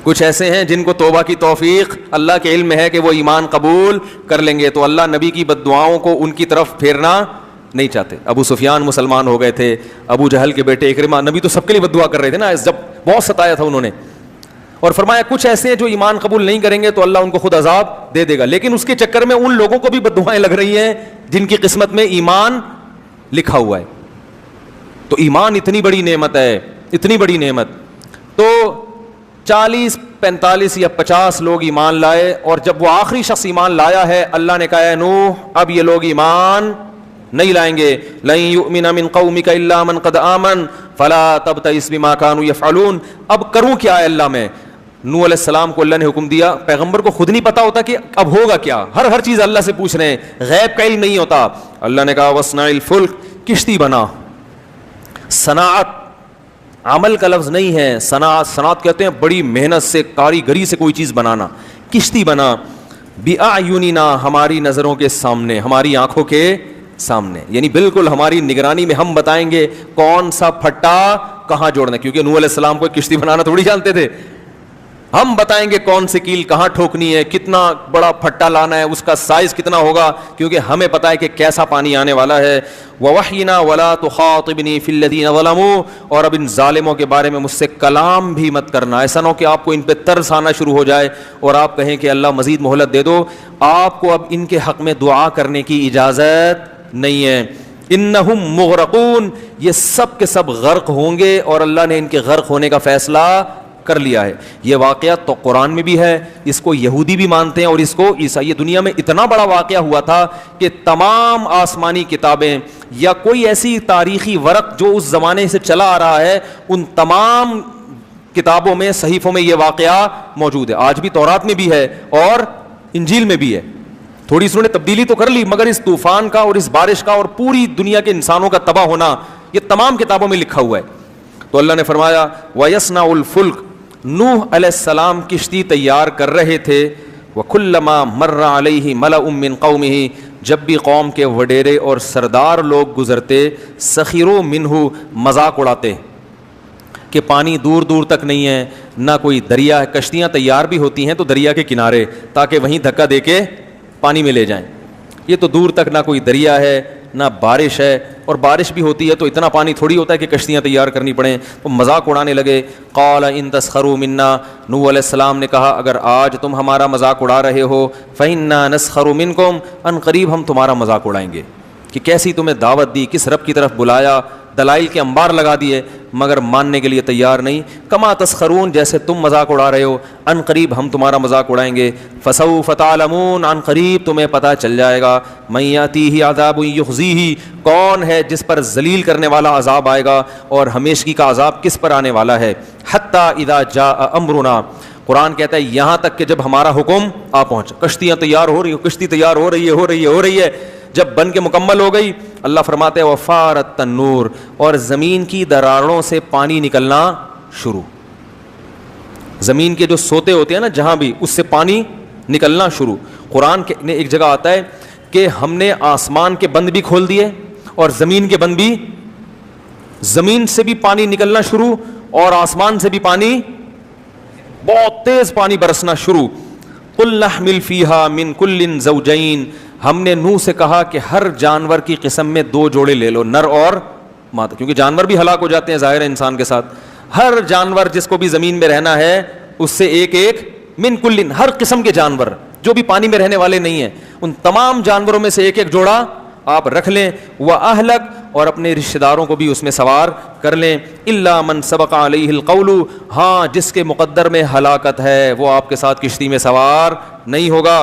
کچھ ایسے ہیں جن کو توبہ کی توفیق اللہ کے علم میں ہے کہ وہ ایمان قبول کر لیں گے. تو اللہ نبی کی بددعاؤں کو ان کی طرف پھیرنا نہیں چاہتے. ابو سفیان مسلمان ہو گئے تھے, ابو جہل کے بیٹے اکرمہ, نبی تو سب کے لیے بددعا کر رہے تھے نا جب بہت ستایا تھا انہوں نے, اور فرمایا کچھ ایسے ہیں جو ایمان قبول نہیں کریں گے تو اللہ ان کو خود عذاب دے دے گا. لیکن اس کے چکر میں ان لوگوں کو بھی بددعائیں لگ رہی ہیں جن کی قسمت میں ایمان لکھا ہوا ہے. تو ایمان اتنی بڑی نعمت ہے, اتنی بڑی نعمت. تو 40 45 یا 50 لوگ ایمان لائے, اور جب وہ آخری شخص ایمان لایا ہے اللہ نے کہا اے نوح اب یہ لوگ ایمان نہیں لائیں گے. لن یؤمن من قومک الا من قد آمن فلا تبتئس بما كانوا يفعلون. اب کروں کیا ہے اللہ میں؟ نوح علیہ السلام کو اللہ نے حکم دیا, پیغمبر کو خود نہیں پتا ہوتا کہ اب ہوگا کیا, ہر چیز اللہ سے پوچھ رہے ہیں, غیب کا علم نہیں ہوتا. اللہ نے کہا وصنع الفلک, کشتی بنا. صناعت عمل کا لفظ نہیں ہے, صنعت کہتے ہیں بڑی محنت سے کاریگری سے کوئی چیز بنانا. کشتی بنا بِأَعْيُنِنَا, ہماری نظروں کے سامنے, ہماری آنکھوں کے سامنے, یعنی بالکل ہماری نگرانی میں ہم بتائیں گے کون سا پھٹا کہاں جوڑنا, کیونکہ نوح علیہ السلام کو کشتی بنانا تھوڑی جانتے تھے. ہم بتائیں گے کون سی کیل کہاں ٹھوکنی ہے, کتنا بڑا پھٹا لانا ہے, اس کا سائز کتنا ہوگا, کیونکہ ہمیں پتہ ہے کہ کیسا پانی آنے والا ہے. وَوَحْيِنَا وَلَا تُخَاطِبْنِي فِي الَّذِينَ ظَلَمُوا, اور اب ان ظالموں کے بارے میں مجھ سے کلام بھی مت کرنا. ایسا نہ ہو کہ آپ کو ان پہ ترس آنا شروع ہو جائے اور آپ کہیں کہ اللہ مزید مہلت دے دو. آپ کو اب ان کے حق میں دعا کرنے کی اجازت نہیں ہے. انہم مغرقون, یہ سب کے سب غرق ہوں گے, اور اللہ نے ان کے غرق ہونے کا فیصلہ کر لیا ہے. یہ واقعہ تو قرآن میں بھی ہے, اس کو یہودی بھی مانتے ہیں اور اس کو عیسائی. یہ دنیا میں اتنا بڑا واقعہ ہوا تھا کہ تمام آسمانی کتابیں یا کوئی ایسی تاریخی ورق جو اس زمانے سے چلا آ رہا ہے, ان تمام کتابوں میں, صحیفوں میں یہ واقعہ موجود ہے. آج بھی تورات میں بھی ہے اور انجیل میں بھی ہے. تھوڑی سی انہوں نے تبدیلی تو کر لی, مگر اس طوفان کا اور اس بارش کا اور پوری دنیا کے انسانوں کا تباہ ہونا یہ تمام کتابوں میں لکھا ہوا ہے. تو اللہ نے فرمایا وَيَصْنَعُ الْفُلْكَ, نوح علیہ السلام کشتی تیار کر رہے تھے. وَكُلَّمَا مَرَّ عَلَيْهِ مَلَأٌ مِّن قَوْمِهِ, جب بھی قوم کے وڈیرے اور سردار لوگ گزرتے, سخروا منہ, مذاق اڑاتے کہ پانی دور دور تک نہیں ہے, نہ کوئی دریا ہے. کشتیاں تیار بھی ہوتی ہیں تو دریا کے کنارے, تاکہ وہیں دھکا دے کے پانی میں لے جائیں. یہ تو دور تک نہ کوئی دریا ہے نہ بارش ہے, اور بارش بھی ہوتی ہے تو اتنا پانی تھوڑی ہوتا ہے کہ کشتیاں تیار کرنی پڑیں. تو مذاق اڑانے لگے. قال ان تسخروا منا, نوح علیہ السلام نے کہا اگر آج تم ہمارا مذاق اڑا رہے ہو, فإنا نسخر منکم, ان قریب ہم تمہارا مذاق اڑائیں گے. کہ کیسی تمہیں دعوت دی, کس رب کی طرف بلایا, دلائل کے انبار لگا دیے, مگر ماننے کے لیے تیار نہیں. کما تسخرون, جیسے تم مذاق اڑا رہے ہو, ان قریب ہم تمہارا مذاق اڑائیں گے. فسوف تعلمون, ان قریب تمہیں پتہ چل جائے گا. من یاتیہ عذاب یخزیہ, کون ہے جس پر ذلیل کرنے والا عذاب آئے گا, اور ہمیشگی کا عذاب کس پر آنے والا ہے. حتی اذا جاء امرنا, قرآن کہتا ہے یہاں تک کہ جب ہمارا حکم آ پہنچا. کشتیاں تیار ہو رہی, کشتی تیار ہو رہی ہے. جب بن کے مکمل ہو گئی, اللہ فرماتے ہیں وفارت التنور, اور زمین کی دراڑوں سے پانی نکلنا شروع. زمین کے جو سوتے ہوتے ہیں نا جہاں بھی، اس سے پانی نکلنا شروع. قرآن نے ایک جگہ آتا ہے کہ ہم نے آسمان کے بند بھی کھول دیے اور زمین کے بند بھی، زمین سے بھی پانی نکلنا شروع اور آسمان سے بھی پانی، بہت تیز پانی برسنا شروع. قُلْ نَحْمِلْ فِيهَا مِنْ كُلٍّ زَوْجَيْنِ، ہم نے نوح سے کہا کہ ہر جانور کی قسم میں 2 جوڑے لے لو، نر اور مادہ، کیونکہ جانور بھی ہلاک ہو جاتے ہیں ظاہر ہے انسان کے ساتھ. ہر جانور جس کو بھی زمین میں رہنا ہے اس سے ایک من کلٍ، ہر قسم کے جانور جو بھی پانی میں رہنے والے نہیں ہیں ان تمام جانوروں میں سے ایک جوڑا آپ رکھ لیں. وَأَهْلَكَ، اور اپنے رشتہ داروں کو بھی اس میں سوار کر لیں. إِلَّا مَنْ سَبَقَ عَلَيْهِ الْقَوْلُ، ہاں جس کے مقدر میں ہلاکت ہے وہ آپ کے ساتھ کشتی میں سوار نہیں ہوگا.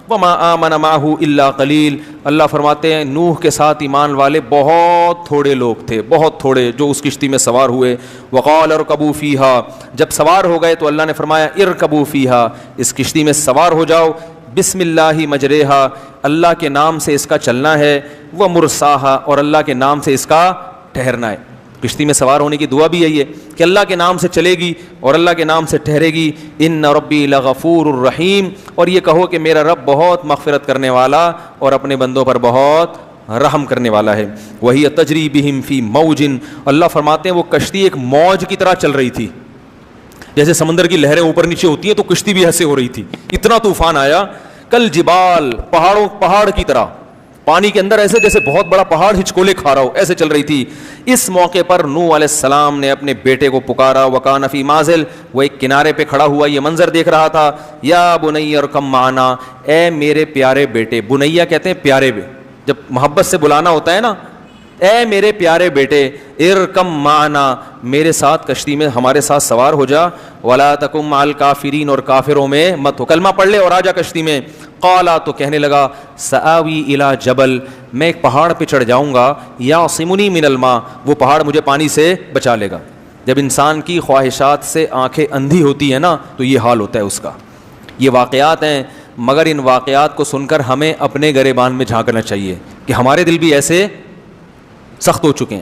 وَمَا آمَنَ مَعَهُ إِلَّا قَلِيلٌ، اللہ فرماتے ہیں نوح کے ساتھ ایمان والے بہت تھوڑے لوگ تھے، بہت تھوڑے جو اس کشتی میں سوار ہوئے. وَقَالَ ارْكَبُوا فِيهَا، جب سوار ہو گئے تو اللہ نے فرمایا ارکبوا فیہا، اس کشتی میں سوار ہو جاؤ. بسم اللہ مجریہا، اللہ کے نام سے اس کا چلنا ہے. ومرساہا، اور اللہ کے نام سے اس کا ٹھہرنا ہے. کشتی میں سوار ہونے کی دعا بھی یہی ہے کہ اللہ کے نام سے چلے گی اور اللہ کے نام سے ٹھہرے گی. ان ربی لغفور الرحیم، اور یہ کہو کہ میرا رب بہت مغفرت کرنے والا اور اپنے بندوں پر بہت رحم کرنے والا ہے. وہی تجری بہم فی موج، اللہ فرماتے ہیں وہ کشتی ایک موج کی طرح چل رہی تھی. جیسے سمندر کی لہریں اوپر نیچے ہوتی ہیں تو کشتی بھی ایسے ہو رہی تھی، اتنا طوفان آیا. کل جبال، پہاڑ کی طرح پانی کے اندر، ایسے جیسے بہت بڑا پہاڑ ہچکولے کھا رہا ہو، ایسے چل رہی تھی. اس موقع پر نوح علیہ السلام نے اپنے بیٹے کو پکارا. وکان فی مازل، وہ ایک کنارے پہ کھڑا ہوا یہ منظر دیکھ رہا تھا. یا بنی ارکم معنا، اے میرے پیارے بیٹے، بنیا کہتے ہیں پیارے، جب محبت سے بلانا ہوتا ہے نا، اے میرے پیارے بیٹے، ارکم معنا، میرے ساتھ کشتی میں ہمارے ساتھ سوار ہو جا. ولا تکم مع الکافرین، اور کافروں میں مت ہو، کلمہ پڑھ لے اور آ جا کشتی میں. قالا، تو کہنے لگا، سآوی الی جبل، میں ایک پہاڑ پہ چڑھ جاؤں گا. یعصمنی من الماء، وہ پہاڑ مجھے پانی سے بچا لے گا. جب انسان کی خواہشات سے آنکھیں اندھی ہوتی ہیں نا تو یہ حال ہوتا ہے اس کا. یہ واقعات ہیں، مگر ان واقعات کو سن کر ہمیں اپنے گریبان میں جھانکنا چاہیے کہ ہمارے دل بھی ایسے سخت ہو چکے ہیں.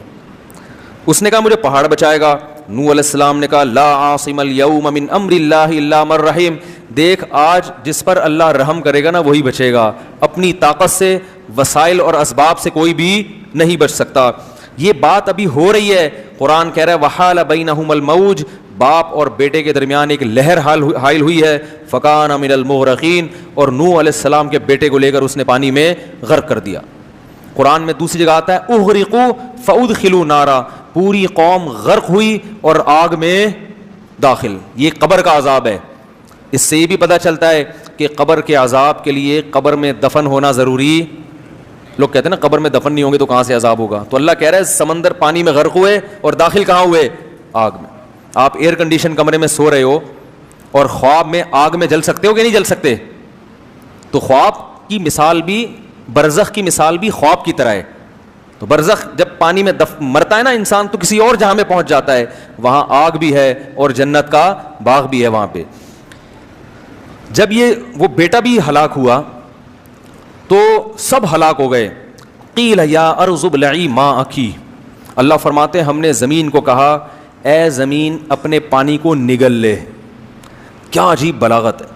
اس نے کہا مجھے پہاڑ بچائے گا. نوح علیہ السلام نے کہا لا عاصم اليوم من امر اللہ الا من رحم، دیکھ آج جس پر اللہ رحم کرے گا نا وہی بچے گا. اپنی طاقت سے، وسائل اور اسباب سے کوئی بھی نہیں بچ سکتا. یہ بات ابھی ہو رہی ہے. قرآن کہہ رہا ہے وحال بینہم الموج، باپ اور بیٹے کے درمیان ایک لہر حائل ہوئی ہے. فکان من المغرقین، اور نوح علیہ السلام کے بیٹے کو لے کر اس نے پانی میں غرق کر دیا. قرآن میں دوسری جگہ آتا ہے اغرقوا فادخلوا نارا، پوری قوم غرق ہوئی اور آگ میں داخل. یہ قبر کا عذاب ہے. اس سے یہ بھی پتہ چلتا ہے کہ قبر کے عذاب کے لیے قبر میں دفن ہونا ضروری. لوگ کہتے ہیں نا قبر میں دفن نہیں ہوں گے تو کہاں سے عذاب ہوگا. تو اللہ کہہ رہا ہے سمندر پانی میں غرق ہوئے اور داخل کہاں ہوئے؟ آگ میں. آپ ایئر کنڈیشن کمرے میں سو رہے ہو اور خواب میں آگ میں جل سکتے ہو کہ نہیں جل سکتے؟ تو خواب کی مثال بھی، برزخ کی مثال بھی خواب کی طرح ہے. تو برزخ جب پانی میں مرتا ہے نا انسان تو کسی اور جہاں میں پہنچ جاتا ہے، وہاں آگ بھی ہے اور جنت کا باغ بھی ہے وہاں پہ. جب وہ بیٹا بھی ہلاک ہوا تو سب ہلاک ہو گئے. قیل یا ارض ابلعی ماءکی، اللہ فرماتے ہیں ہم نے زمین کو کہا اے زمین اپنے پانی کو نگل لے. کیا عجیب بلاغت ہے.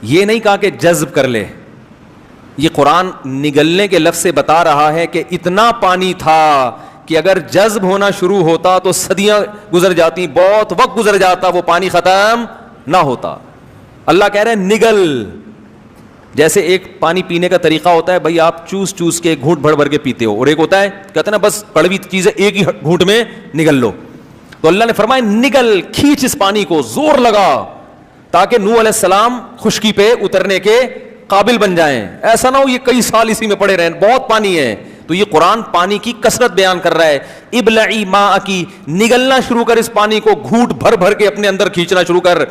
یہ نہیں کہا کہ جذب کر لے، یہ قرآن نگلنے کے لفظ سے بتا رہا ہے کہ اتنا پانی تھا کہ اگر جذب ہونا شروع ہوتا تو صدیاں گزر جاتی، بہت وقت گزر جاتا، وہ پانی ختم نہ ہوتا. اللہ کہہ رہے ہیں نگل. جیسے ایک پانی پینے کا طریقہ ہوتا ہے بھائی آپ چوس چوس کے گھونٹ بھر بھر کے پیتے ہو، اور ایک ہوتا ہے کہتے ہیں نا بس کڑوی چیزیں ایک ہی گھونٹ میں نگل لو. تو اللہ نے فرمایا نگل، کھینچ اس پانی کو، زور لگا تاکہ نوح علیہ السلام خشکی پہ اترنے کے قابل بن جائیں. ایسا نہ ہو یہ کئی سال اسی میں پڑے رہیں، بہت پانی ہے. تو یہ قرآن پانی کی کثرت بیان کر رہا ہے. ابلعی ماءکی، نگلنا شروع کر اس پانی کو، گھونٹ بھر بھر کے اپنے اندر کھینچنا شروع کر.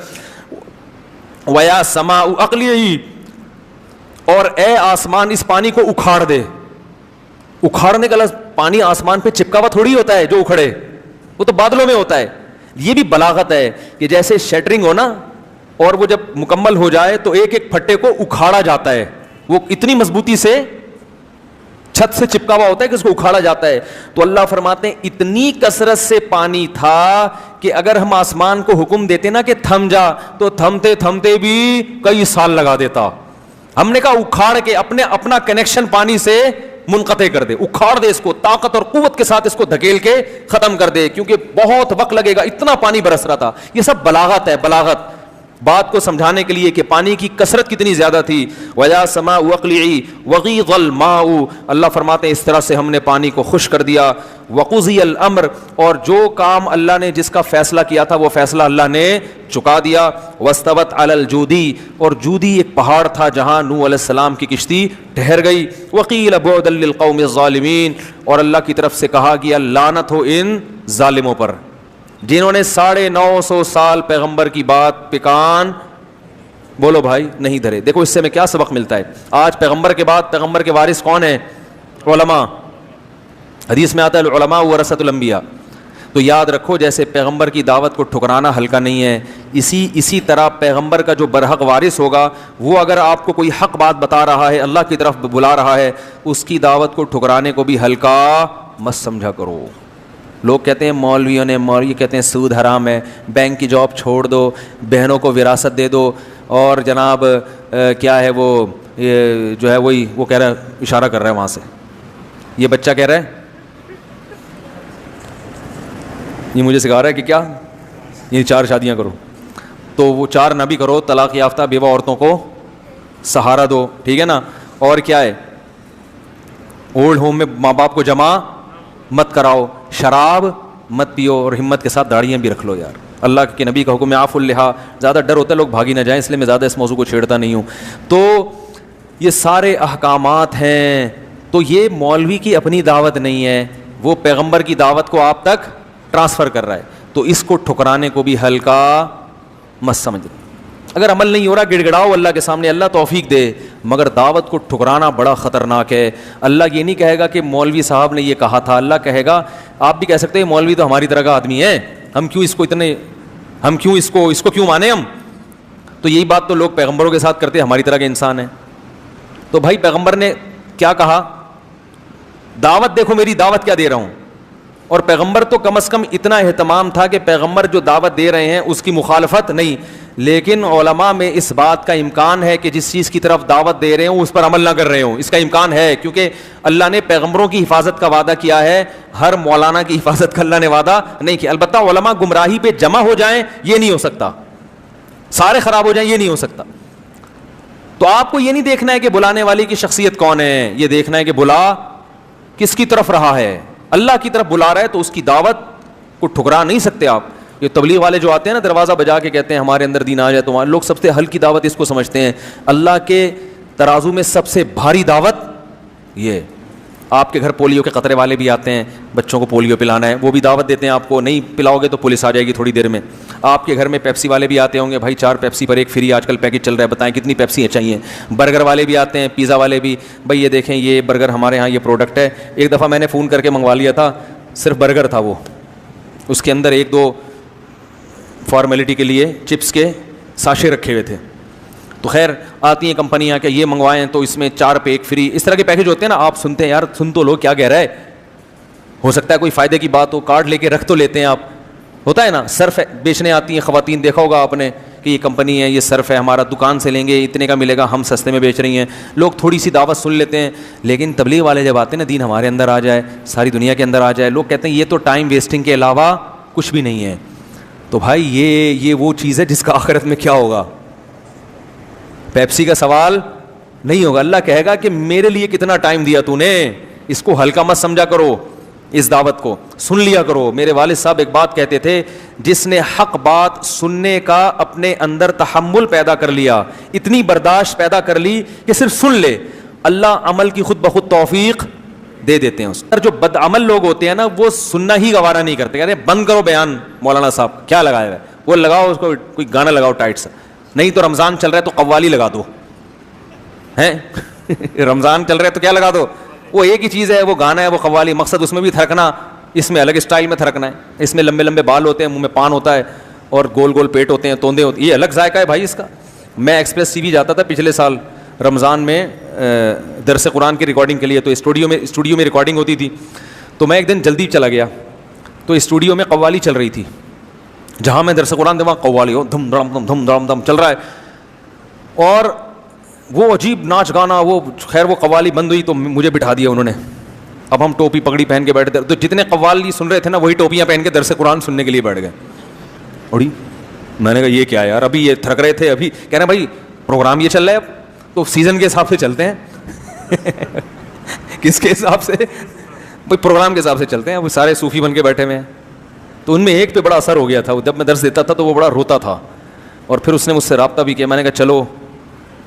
ویا سماء اقلیعی، اور اے آسمان اس پانی کو اکھاڑ دے. اکھاڑنے کا لفظ، پانی آسمان پہ چپکا ہوا تھوڑی ہوتا ہے جو اکھڑے، وہ تو بادلوں میں ہوتا ہے. یہ بھی بلاغت ہے کہ جیسے شیٹرنگ ہو نا، اور وہ جب مکمل ہو جائے تو ایک ایک پھٹے کو اکھاڑا جاتا ہے، وہ اتنی مضبوطی سے چھت سے چپکا ہوا ہوتا ہے کہ اس کو اکھاڑا جاتا ہے. تو اللہ فرماتے ہیں اتنی کثرت سے پانی تھا کہ اگر ہم آسمان کو حکم دیتے نا کہ تھم جا, تو تھمتے تھمتے بھی کئی سال لگا دیتا. ہم نے کہا اکھاڑ کے اپنا کنیکشن پانی سے منقطع کر دے, اکھاڑ دے اس کو, طاقت اور قوت کے ساتھ اس کو دھکیل کے ختم کر دے, کیونکہ بہت وقت لگے گا, اتنا پانی برس رہا تھا. یہ سب بلاغت ہے, بلاغت بات کو سمجھانے کے لیے کہ پانی کی کثرت کتنی زیادہ تھی. وَيَا سَمَاءُ وَقْلِعِي وَغِيضَ الْمَاءُ, اللہ فرماتے ہیں اس طرح سے ہم نے پانی کو خشک کر دیا. وَقُضِيَ الْأَمْرُ, اور جو کام اللہ نے جس کا فیصلہ کیا تھا وہ فیصلہ اللہ نے چکا دیا. وَاسْتَوَتْ عَلَى الْجُودِي, اور جودی ایک پہاڑ تھا جہاں نوح علیہ السلام کی کشتی ٹھہر گئی. وَقِيلَ بُعْدًا لِلْقَوْمِ الظَّالِمِينَ, اور اللہ کی طرف سے کہا گیا لعنت ہو ان ظالموں پر جنہوں نے 950 سال پیغمبر کی بات پہ کان بولو بھائی نہیں دھرے. دیکھو اس سے ہمیں کیا سبق ملتا ہے. آج پیغمبر کے بعد پیغمبر کے وارث کون ہیں؟ علماء. حدیث میں آتا ہے العلماء ورثۃ الانبیاء. تو یاد رکھو جیسے پیغمبر کی دعوت کو ٹھکرانا ہلکا نہیں ہے, اسی طرح پیغمبر کا جو برحق وارث ہوگا وہ اگر آپ کو کوئی حق بات بتا رہا ہے, اللہ کی طرف بلا رہا ہے, اس کی دعوت کو ٹھکرانے کو بھی ہلکا مت سمجھا کرو. لوگ کہتے ہیں مولویوں نے, مولوی کہتے ہیں سود حرام ہے, بینک کی جاب چھوڑ دو, بہنوں کو وراثت دے دو, اور جناب کیا ہے وہ جو ہے وہی وہ کہہ رہا ہے, اشارہ کر رہا ہے وہاں سے, یہ بچہ کہہ رہا ہے, یہ مجھے سکھا رہا ہے کہ کیا یہ 4 شادیاں کرو. تو وہ 4 نہ بھی کرو, طلاق یافتہ بیوہ عورتوں کو سہارا دو, ٹھیک ہے نا. اور کیا ہے, اولڈ ہوم میں ماں باپ کو جمع مت کراؤ, شراب مت پیو, اور ہمت کے ساتھ داڑیاں بھی رکھ لو یار. اللہ کے نبی کا حکم ہے عفو اللحیٰ, زیادہ ڈر ہوتا ہے لوگ بھاگی نہ جائیں, اس لیے میں زیادہ اس موضوع کو چھیڑتا نہیں ہوں. تو یہ سارے احکامات ہیں. تو یہ مولوی کی اپنی دعوت نہیں ہے, وہ پیغمبر کی دعوت کو آپ تک ٹرانسفر کر رہا ہے. تو اس کو ٹھکرانے کو بھی ہلکا مت سمجھ. اگر عمل نہیں ہو رہا گڑ گڑاؤ اللہ کے سامنے, اللہ توفیق دے, مگر دعوت کو ٹھکرانا بڑا خطرناک ہے. اللہ یہ نہیں کہے گا کہ مولوی صاحب نے یہ کہا تھا, اللہ کہے گا, آپ بھی کہہ سکتے ہیں مولوی تو ہماری طرح کا آدمی ہے, ہم کیوں اس کو کیوں مانے ہم. تو یہی بات تو لوگ پیغمبروں کے ساتھ کرتے ہیں, ہماری طرح کے انسان ہیں. تو بھائی پیغمبر نے کیا کہا, دعوت دیکھو میری دعوت کیا دے رہا ہوں. اور پیغمبر تو کم از کم اتنا اہتمام تھا کہ پیغمبر جو دعوت دے رہے ہیں اس کی مخالفت نہیں. لیکن علماء میں اس بات کا امکان ہے کہ جس چیز کی طرف دعوت دے رہے ہوں اس پر عمل نہ کر رہے ہوں, اس کا امکان ہے, کیونکہ اللہ نے پیغمبروں کی حفاظت کا وعدہ کیا ہے, ہر مولانا کی حفاظت کا اللہ نے وعدہ نہیں کیا. البتہ علماء گمراہی پہ جمع ہو جائیں یہ نہیں ہو سکتا, سارے خراب ہو جائیں یہ نہیں ہو سکتا. تو آپ کو یہ نہیں دیکھنا ہے کہ بلانے والی کی شخصیت کون ہے, یہ دیکھنا ہے کہ بلا کس کی طرف رہا ہے. اللہ کی طرف بلا رہا ہے تو اس کی دعوت کو ٹھکرا نہیں سکتے آپ. یہ تبلیغ والے جو آتے ہیں نا دروازہ بجا کے کہتے ہیں ہمارے اندر دین آ جائے, تو لوگ سب سے ہلکی دعوت اس کو سمجھتے ہیں. اللہ کے ترازو میں سب سے بھاری دعوت یہ. آپ کے گھر پولیو کے قطرے والے بھی آتے ہیں, بچوں کو پولیو پلانا ہے, وہ بھی دعوت دیتے ہیں آپ کو, نہیں پلاؤ گے تو پولیس آ جائے گی تھوڑی دیر میں. آپ کے گھر میں پیپسی والے بھی آتے ہوں گے, بھائی 4 پیپسی پر 1 فری آج کل پیکج چل رہا ہے, بتائیں کتنی پیپسی چاہیے. برگر والے بھی آتے ہیں, پیزا والے بھی, بھائی یہ دیکھیں یہ برگر ہمارے ہاں یہ پروڈکٹ ہے. ایک دفعہ میں نے فون کر کے منگوا لیا تھا, صرف برگر تھا, وہ اس کے اندر 1-2 فارمیلٹی کے لیے چپس کے ساشے رکھے ہوئے تھے. تو خیر آتی ہیں کمپنیاں کہ یہ منگوائیں تو اس میں 4 پہ 1 فری, اس طرح کے پیکج ہوتے ہیں نا. آپ سنتے ہیں یار, سن تو لو کیا کہہ رہا ہے, ہو سکتا ہے کوئی فائدے کی بات ہو, کارڈ لے کے رکھ تو لیتے ہیں آپ. ہوتا ہے نا, صرف بیچنے آتی ہیں خواتین, دیکھا ہوگا آپ نے کہ یہ کمپنی ہے, یہ صرف ہے ہمارا, دکان سے لیں گے اتنے کا ملے گا, ہم سستے میں بیچ رہی ہیں. لوگ تھوڑی سی دعوت سن لیتے ہیں, لیکن تبلیغ والے جب آتے ہیں نا, دین ہمارے اندر آ جائے, ساری دنیا کے اندر آ جائے, لوگ کہتے ہیں یہ تو ٹائم ویسٹنگ کے علاوہ کچھ بھی نہیں ہے. تو بھائی یہ وہ چیز ہے جس کا آخرت میں کیا ہوگا, پیپسی کا سوال نہیں ہوگا. اللہ کہے گا کہ میرے لیے کتنا ٹائم دیا تو نے, اس کو ہلکا مت سمجھا کرو, اس دعوت کو سن لیا کرو. میرے والد صاحب ایک بات کہتے تھے, جس نے حق بات سننے کا اپنے اندر تحمل پیدا کر لیا, اتنی برداشت پیدا کر لی کہ صرف سن لے, اللہ عمل کی خود بخود توفیق دے دیتے ہیں. اور جو بد عمل لوگ ہوتے ہیں نا, وہ سننا ہی گوارا نہیں کرتے, کہتے ہیں بند کرو بیان مولانا صاحب کیا لگایا ہے, وہ لگاؤ اس کو کوئی گانا لگاؤ ٹائٹ سا, نہیں تو رمضان چل رہا ہے تو قوالی لگا دو, ہیں رمضان چل رہا ہے تو کیا لگا دو, وہ ایک ہی چیز ہے, وہ گانا ہے وہ قوالی, مقصد اس میں بھی تھرکنا, اس میں الگ اسٹائل میں تھرکنا ہے. اس میں لمبے لمبے بال ہوتے ہیں, منہ میں پان ہوتا ہے, اور گول گول پیٹ ہوتے ہیں, توندے ہوتے ہیں, یہ الگ ذائقہ ہے بھائی اس کا. میں ایکسپریس ٹی وی جاتا تھا پچھلے سال, رمضان میں درس قرآن کی ریکارڈنگ کے لیے, تو اسٹوڈیو میں ریکارڈنگ ہوتی تھی. تو میں ایک دن جلدی چلا گیا, تو اسٹوڈیو میں قوالی چل رہی تھی, جہاں میں درس قرآن دے وہاں قوالی ہو دھم دھم دھم چل رہا ہے, اور وہ عجیب ناچ گانا. وہ خیر وہ قوالی بند ہوئی تو مجھے بٹھا دیا انہوں نے. اب ہم ٹوپی پگڑی پہن کے بیٹھے تھے, تو جتنے قوالی سن رہے تھے نا وہی ٹوپیاں پہن کے درس قرآن سننے کے لیے بیٹھ گئے. اڑی میں نے کہا یہ کیا یار, ابھی یہ تھرک رہے تھے, ابھی کہہ رہے ہیں بھائی پروگرام یہ چل رہا ہے, اب تو سیزن کے حساب سے چلتے ہیں. کس کے حساب سے؟ بھائی پروگرام کے حساب سے چلتے ہیں. وہ سارے صوفی بن کے بیٹھے ہوئے ہیں. تو ان میں ایک پہ بڑا اثر ہو گیا تھا, جب میں درس دیتا تھا تو وہ بڑا روتا تھا, اور پھر اس نے مجھ سے رابطہ بھی کیا. میں نے کہا چلو,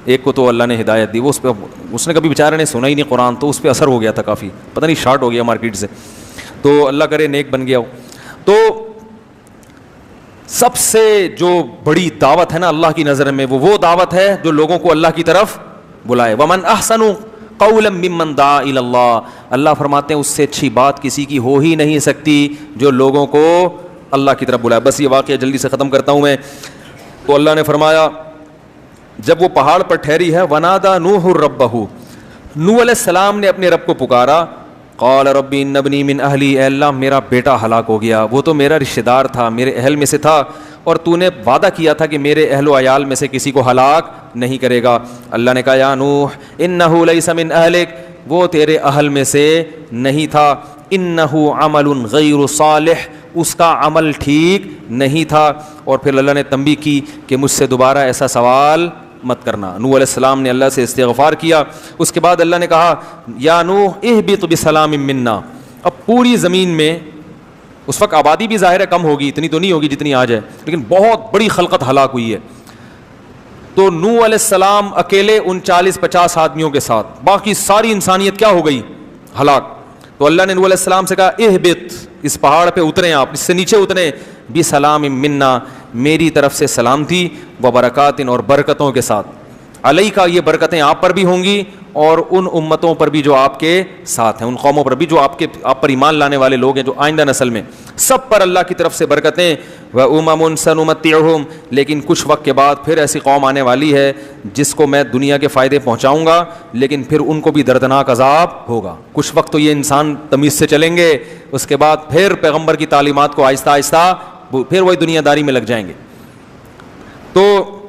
ایک کو تو اللہ نے ہدایت دی, وہ اس نے کبھی بیچارے نے سنا ہی نہیں قرآن, تو اس پہ اثر ہو گیا تھا کافی, پتہ نہیں شارٹ ہو گیا مارکیٹ سے, تو اللہ کرے نیک بن گیا ہو. تو سب سے جو بڑی دعوت ہے نا اللہ کی نظر میں, وہ دعوت ہے جو لوگوں کو اللہ کی طرف بلائے. ومن احسن قولا ممن دعا الی اللہ, اللہ فرماتے ہیں اس سے اچھی بات کسی کی ہو ہی نہیں سکتی جو لوگوں کو اللہ کی طرف بلائے. بس یہ واقعہ جلدی سے ختم کرتا ہوں میں. تو اللہ نے فرمایا جب وہ پہاڑ پر ٹھہری ہے, ونادا نوح ربہ, نوح علیہ السلام نے اپنے رب کو پکارا. قال رب ان ابنی من اہلی, اے اللہ میرا بیٹا ہلاک ہو گیا, وہ تو میرا رشتہ دار تھا, میرے اہل میں سے تھا, اور تو نے وعدہ کیا تھا کہ میرے اہل و عیال میں سے کسی کو ہلاک نہیں کرے گا. اللہ نے کہا یا نوح انہ لیس من اہلک, وہ تیرے اہل میں سے نہیں تھا. انہ عمل غیر صالح, اس کا عمل ٹھیک نہیں تھا. اور پھر اللہ نے تنبیہ کی کہ مجھ سے دوبارہ ایسا سوال مت کرنا. نوح علیہ السلام نے اللہ سے استغفار کیا. اس کے بعد اللہ نے کہا یا نوح اہبط بسلام منا. اب پوری زمین میں اس وقت آبادی بھی ظاہر ہے کم ہوگی, اتنی تو نہیں ہوگی جتنی آج ہے, لیکن بہت بڑی خلقت ہلاک ہوئی ہے. تو نوح علیہ السلام اکیلے ان 40-50 آدمیوں کے ساتھ, باقی ساری انسانیت کیا ہو گئی؟ ہلاک. تو اللہ نے نوح علیہ السلام سے کہا اہبط, اس پہاڑ پہ اتریں, آپ اس سے نیچے اتریں, بسلام منا, میری طرف سے سلامتی, و برکات, اور برکتوں کے ساتھ. علیہ کا یہ برکتیں آپ پر بھی ہوں گی, اور ان امتوں پر بھی جو آپ کے ساتھ ہیں, ان قوموں پر بھی جو آپ پر ایمان لانے والے لوگ ہیں, جو آئندہ نسل میں, سب پر اللہ کی طرف سے برکتیں. وَأُمَمٌ سَنُمَتِّعُهُمْ, لیکن کچھ وقت کے بعد پھر ایسی قوم آنے والی ہے جس کو میں دنیا کے فائدے پہنچاؤں گا, لیکن پھر ان کو بھی دردناک عذاب ہوگا. کچھ وقت تو یہ انسان تمیز سے چلیں گے, اس کے بعد پھر پیغمبر کی تعلیمات کو آہستہ آہستہ پھر وہی دنیا داری میں لگ جائیں گے. تو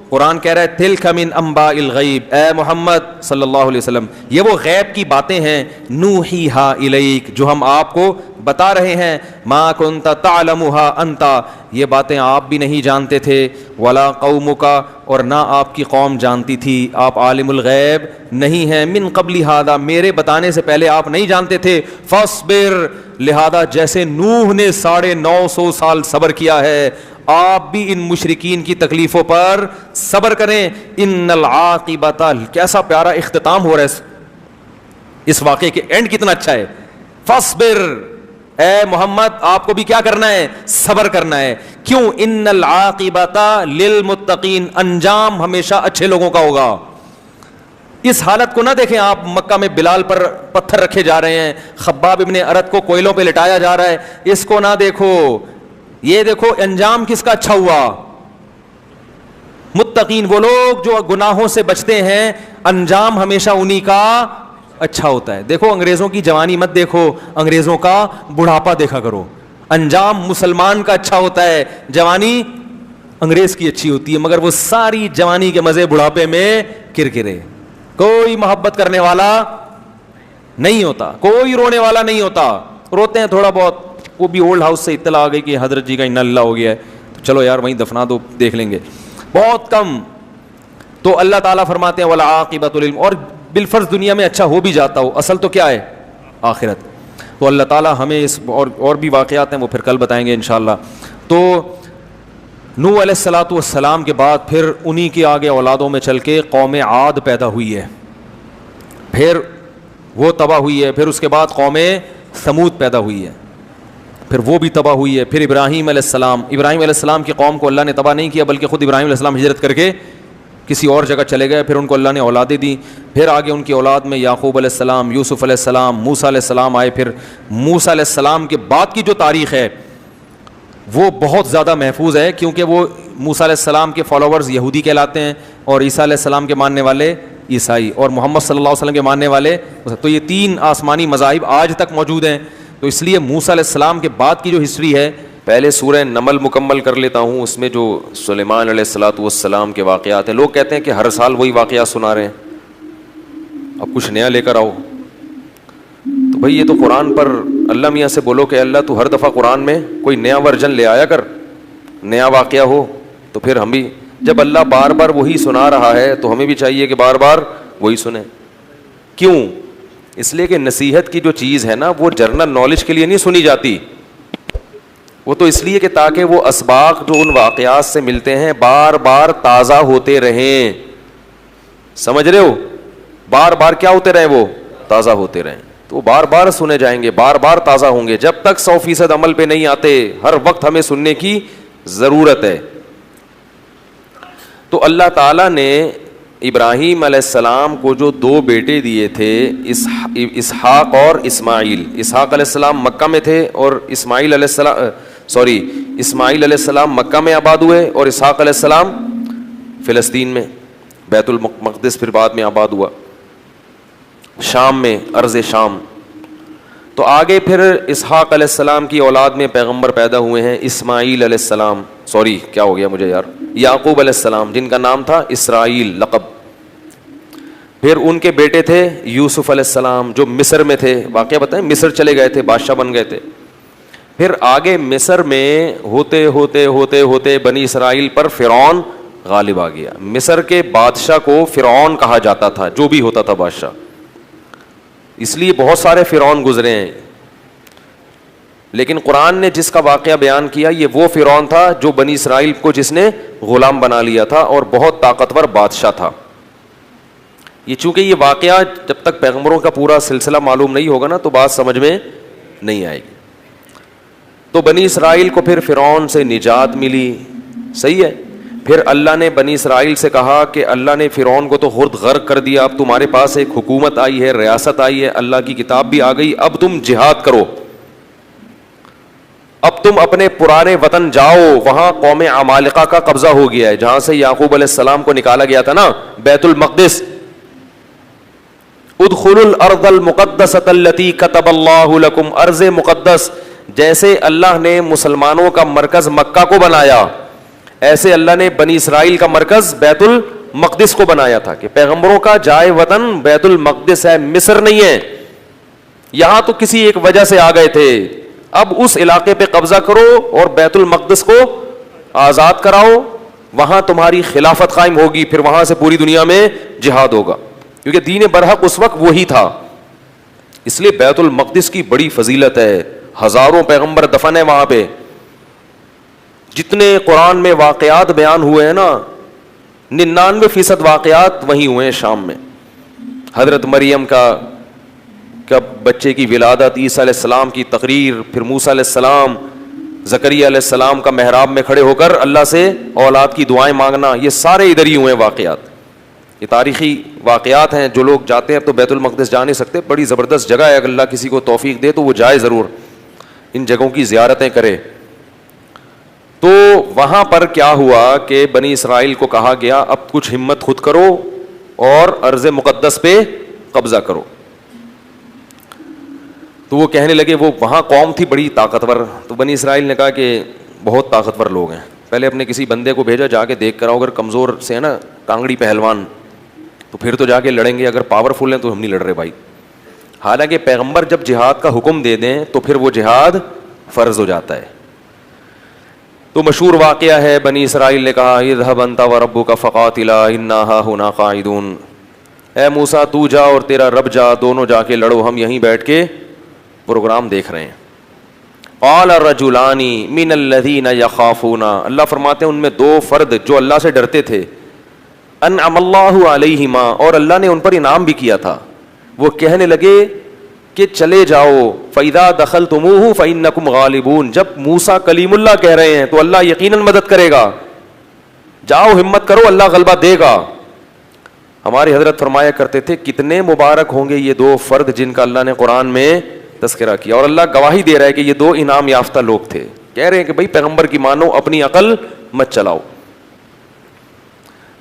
قرآن کہہ رہا ہے تلک من انباء الغیب, اے محمد صلی اللہ علیہ وسلم یہ وہ غیب کی باتیں ہیں, نوحیہا الیک, جو ہم آپ کو بتا رہے ہیں. ما کنت تعلمھا انت, یہ باتیں آپ بھی نہیں جانتے تھے, ولا قومک, اور نہ آپ کی قوم جانتی تھی, آپ عالم الغیب نہیں ہیں. من قبل ھذا, میرے بتانے سے پہلے آپ نہیں جانتے تھے. فاصبر, لہذا جیسے نوح نے 950 سال صبر کیا ہے, آپ بھی ان مشرکین کی تکلیفوں پر صبر کریں. ان العاقبۃ, کیسا پیارا اختتام ہو رہا ہے اس واقعے کے, اینڈ کتنا اچھا ہے. فاصبر, اے محمد آپ کو بھی کیا کرنا ہے؟ صبر کرنا ہے. کیوں؟ ان العاقبۃ للمتقین, انجام ہمیشہ اچھے لوگوں کا ہوگا. اس حالت کو نہ دیکھیں آپ, مکہ میں بلال پر پتھر رکھے جا رہے ہیں, خباب ابن ارت کو کوئلوں پہ لٹایا جا رہا ہے, اس کو نہ دیکھو, یہ دیکھو انجام کس کا اچھا ہوا. متقین وہ لوگ جو گناہوں سے بچتے ہیں, انجام ہمیشہ انہی کا اچھا ہوتا ہے. دیکھو انگریزوں کی جوانی مت دیکھو, انگریزوں کا بڑھاپا دیکھا کرو. انجام مسلمان کا اچھا ہوتا ہے, جوانی انگریز کی اچھی ہوتی ہے, مگر وہ ساری جوانی کے مزے بڑھاپے میں کرکرے. کوئی محبت کرنے والا نہیں ہوتا, کوئی رونے والا نہیں ہوتا. روتے ہیں تھوڑا بہت, وہ بھی اولڈ ہاؤس سے اطلاع آ گئی کہ حضرت جی کا انا اللہ ہو گیا ہے, تو چلو یار وہیں دفنا دو, دیکھ لیں گے, بہت کم. تو اللہ تعالیٰ فرماتے ہیں والعاقبۃ للم, اور بالفرض دنیا میں اچھا ہو بھی جاتا ہو, اصل تو کیا ہے؟ آخرت. تو اللہ تعالیٰ ہمیں اس اور بھی واقعات ہیں, وہ پھر کل بتائیں گے انشاءاللہ. تو نوح علیہ الصلوۃ والسلام کے بعد پھر انہی کے آگے اولادوں میں چل کے قوم عاد پیدا ہوئی ہے, پھر وہ تباہ ہوئی ہے. پھر اس کے بعد قوم ثمود پیدا ہوئی ہے, پھر وہ بھی تباہ ہوئی ہے. پھر ابراہیم علیہ علیہ السلام کی قوم کو اللہ نے تباہ نہیں کیا, بلکہ خود ابراہیم علیہ السلام ہجرت کر کے کسی اور جگہ چلے گئے, پھر ان کو اللہ نے اولادیں دی. پھر آگے ان کی اولاد میں یعقوب علیہ السلام, یوسف علیہ السلام, موسیٰ علیہ السلام آئے. پھر موسیٰ علیہ السلام کے بعد کی جو تاریخ ہے وہ بہت زیادہ محفوظ ہے, کیونکہ وہ موسیٰ علیہ السلام کے فالوورز یہودی کہلاتے ہیں, اور عیسیٰ علیہ السلام کے ماننے والے عیسائی، اور محمد صلی اللہ علیہ وسلم کے ماننے والے. تو یہ 3 آسمانی مذاہب آج تک موجود ہیں. تو اس لیے موسیٰ علیہ السلام کے بعد کی جو ہسٹری ہے، پہلے سورہ نمل مکمل کر لیتا ہوں. اس میں جو سلیمان علیہ السلام کے واقعات ہیں، لوگ کہتے ہیں کہ ہر سال وہی واقعات سنا رہے ہیں، اب کچھ نیا لے کر آؤ. تو بھائی یہ تو قرآن پر اللہ میاں سے بولو کہ اللہ تو ہر دفعہ قرآن میں کوئی نیا ورژن لے آیا کر، نیا واقعہ ہو. تو پھر ہم بھی جب اللہ بار بار وہی سنا رہا ہے تو ہمیں بھی چاہیے کہ بار بار وہی سنیں. کیوں؟ اس لیے کہ نصیحت کی جو چیز ہے نا، وہ جرنل نالج کے لیے نہیں سنی جاتی، وہ تو اس لیے کہ تاکہ وہ اسباق جو ان واقعات سے ملتے ہیں بار بار تازہ ہوتے رہیں. سمجھ رہے ہو؟ بار بار کیا ہوتے رہیں؟ وہ تازہ ہوتے رہیں. تو بار بار سنے جائیں گے، بار بار تازہ ہوں گے. جب تک 100% عمل پہ نہیں آتے، ہر وقت ہمیں سننے کی ضرورت ہے. تو اللہ تعالیٰ نے ابراہیم علیہ السلام کو جو 2 بیٹے دیے تھے، اسحاق اور اسماعیل. اسحاق علیہ السلام مکہ میں تھے اور اسماعیل علیہ السلام مکہ میں آباد ہوئے، اور اسحاق علیہ السلام فلسطین میں، بیت المقدس پھر بعد میں آباد ہوا، شام میں، ارض شام. تو آگے پھر اسحاق علیہ السلام کی اولاد میں پیغمبر پیدا ہوئے ہیں، اسماعیل علیہ السلام، کیا ہو گیا مجھے یار، یعقوب علیہ السلام، جن کا نام تھا اسرائیل لقب. پھر ان کے بیٹے تھے یوسف علیہ السلام جو مصر میں تھے. واقعہ بتائیں، مصر چلے گئے تھے، بادشاہ بن گئے تھے. پھر آگے مصر میں ہوتے ہوتے ہوتے ہوتے بنی اسرائیل پر فرعون غالب آ گیا. مصر کے بادشاہ کو فرعون کہا جاتا تھا، جو بھی ہوتا تھا بادشاہ، اس لیے بہت سارے فرعون گزرے ہیں. لیکن قرآن نے جس کا واقعہ بیان کیا، یہ وہ فرعون تھا جو بنی اسرائیل کو جس نے غلام بنا لیا تھا اور بہت طاقتور بادشاہ تھا. یہ چونکہ یہ واقعہ جب تک پیغمبروں کا پورا سلسلہ معلوم نہیں ہوگا نا تو بات سمجھ میں نہیں آئے گی. تو بنی اسرائیل کو پھر فرعون سے نجات ملی. صحیح ہے. پھر اللہ نے بنی اسرائیل سے کہا کہ اللہ نے فرعون کو تو خود غرق کر دیا، اب تمہارے پاس ایک حکومت آئی ہے، ریاست آئی ہے، اللہ کی کتاب بھی آ گئی، اب تم جہاد کرو، اب تم اپنے پرانے وطن جاؤ. وہاں قوم عمالقہ کا قبضہ ہو گیا ہے، جہاں سے یعقوب علیہ السلام کو نکالا گیا تھا نا، بیت المقدس. ادخلوا الارض المقدسۃ التي كتب اللہ لکم، ارض مقدس. جیسے اللہ نے مسلمانوں کا مرکز مکہ کو بنایا، ایسے اللہ نے بنی اسرائیل کا مرکز بیت المقدس کو بنایا تھا کہ پیغمبروں کا جائے وطن بیت المقدس ہے، مصر نہیں ہے. یہاں تو کسی ایک وجہ سے آ گئے تھے، اب اس علاقے پہ قبضہ کرو اور بیت المقدس کو آزاد کراؤ، وہاں تمہاری خلافت قائم ہوگی، پھر وہاں سے پوری دنیا میں جہاد ہوگا، کیونکہ دین برحق اس وقت وہی تھا. اس لیے بیت المقدس کی بڑی فضیلت ہے، ہزاروں پیغمبر دفن ہے وہاں پہ. جتنے قرآن میں واقعات بیان ہوئے ہیں نا، 99% واقعات وہیں ہوئے ہیں شام میں. حضرت مریم کا بچے کی ولادت، عیسیٰ علیہ السلام کی تقریر، پھر موسیٰ علیہ السلام، زکریا علیہ السلام کا محراب میں کھڑے ہو کر اللہ سے اولاد کی دعائیں مانگنا، یہ سارے ادھر ہی ہوئے ہیں واقعات. یہ تاریخی واقعات ہیں. جو لوگ جاتے ہیں اب تو بیت المقدس جا نہیں سکتے، بڑی زبردست جگہ ہے، اگر اللہ کسی کو توفیق دے تو وہ جائے ضرور، ان جگہوں کی زیارتیں کرے. تو وہاں پر کیا ہوا کہ بنی اسرائیل کو کہا گیا اب کچھ ہمت خود کرو اور ارض مقدس پہ قبضہ کرو. تو وہ کہنے لگے، وہ وہاں قوم تھی بڑی طاقتور. تو بنی اسرائیل نے کہا کہ بہت طاقتور لوگ ہیں، پہلے اپنے کسی بندے کو بھیجا، جا کے دیکھ کر آؤ، اگر کمزور سے ہے نا کانگڑی پہلوان تو پھر تو جا کے لڑیں گے، اگر پاورفل ہیں تو ہم نہیں لڑ رہے بھائی. حالانکہ پیغمبر جب جہاد کا حکم دے دیں تو پھر وہ جہاد فرض ہو جاتا ہے. تو مشہور واقعہ ہے، بنی اسرائیل نے کہا اذهب انت وربك فقاتلا انا هنا قاعدون، اے موسیٰ تو جا اور تیرا رب جا، دونوں جا کے لڑو، ہم یہیں بیٹھ کے پروگرام دیکھ رہے ہیں. قال الرجلان من الذين يخافون، اللہ فرماتے ہیں ان میں 2 فرد جو اللہ سے ڈرتے تھے، انعم اللہ علیہما، اور اللہ نے ان پر انعام بھی کیا تھا. وہ کہنے لگے کہ چلے جاؤ، فَإِذَا دَخَلْتُمُوهُ فَإِنَّكُمْ غَالِبُونَ، جب موسیٰ کلیم اللہ کہہ رہے ہیں تو اللہ یقیناً مدد کرے گا، جاؤ ہمت کرو، اللہ غلبہ دے گا. ہمارے حضرت فرمایا کرتے تھے کتنے مبارک ہوں گے یہ 2 فرد جن کا اللہ نے قرآن میں تذکرہ کیا، اور اللہ گواہی دے رہا ہے کہ یہ 2 انعام یافتہ لوگ تھے. کہہ رہے ہیں کہ بھائی پیغمبر کی مانو، اپنی عقل مت چلاؤ.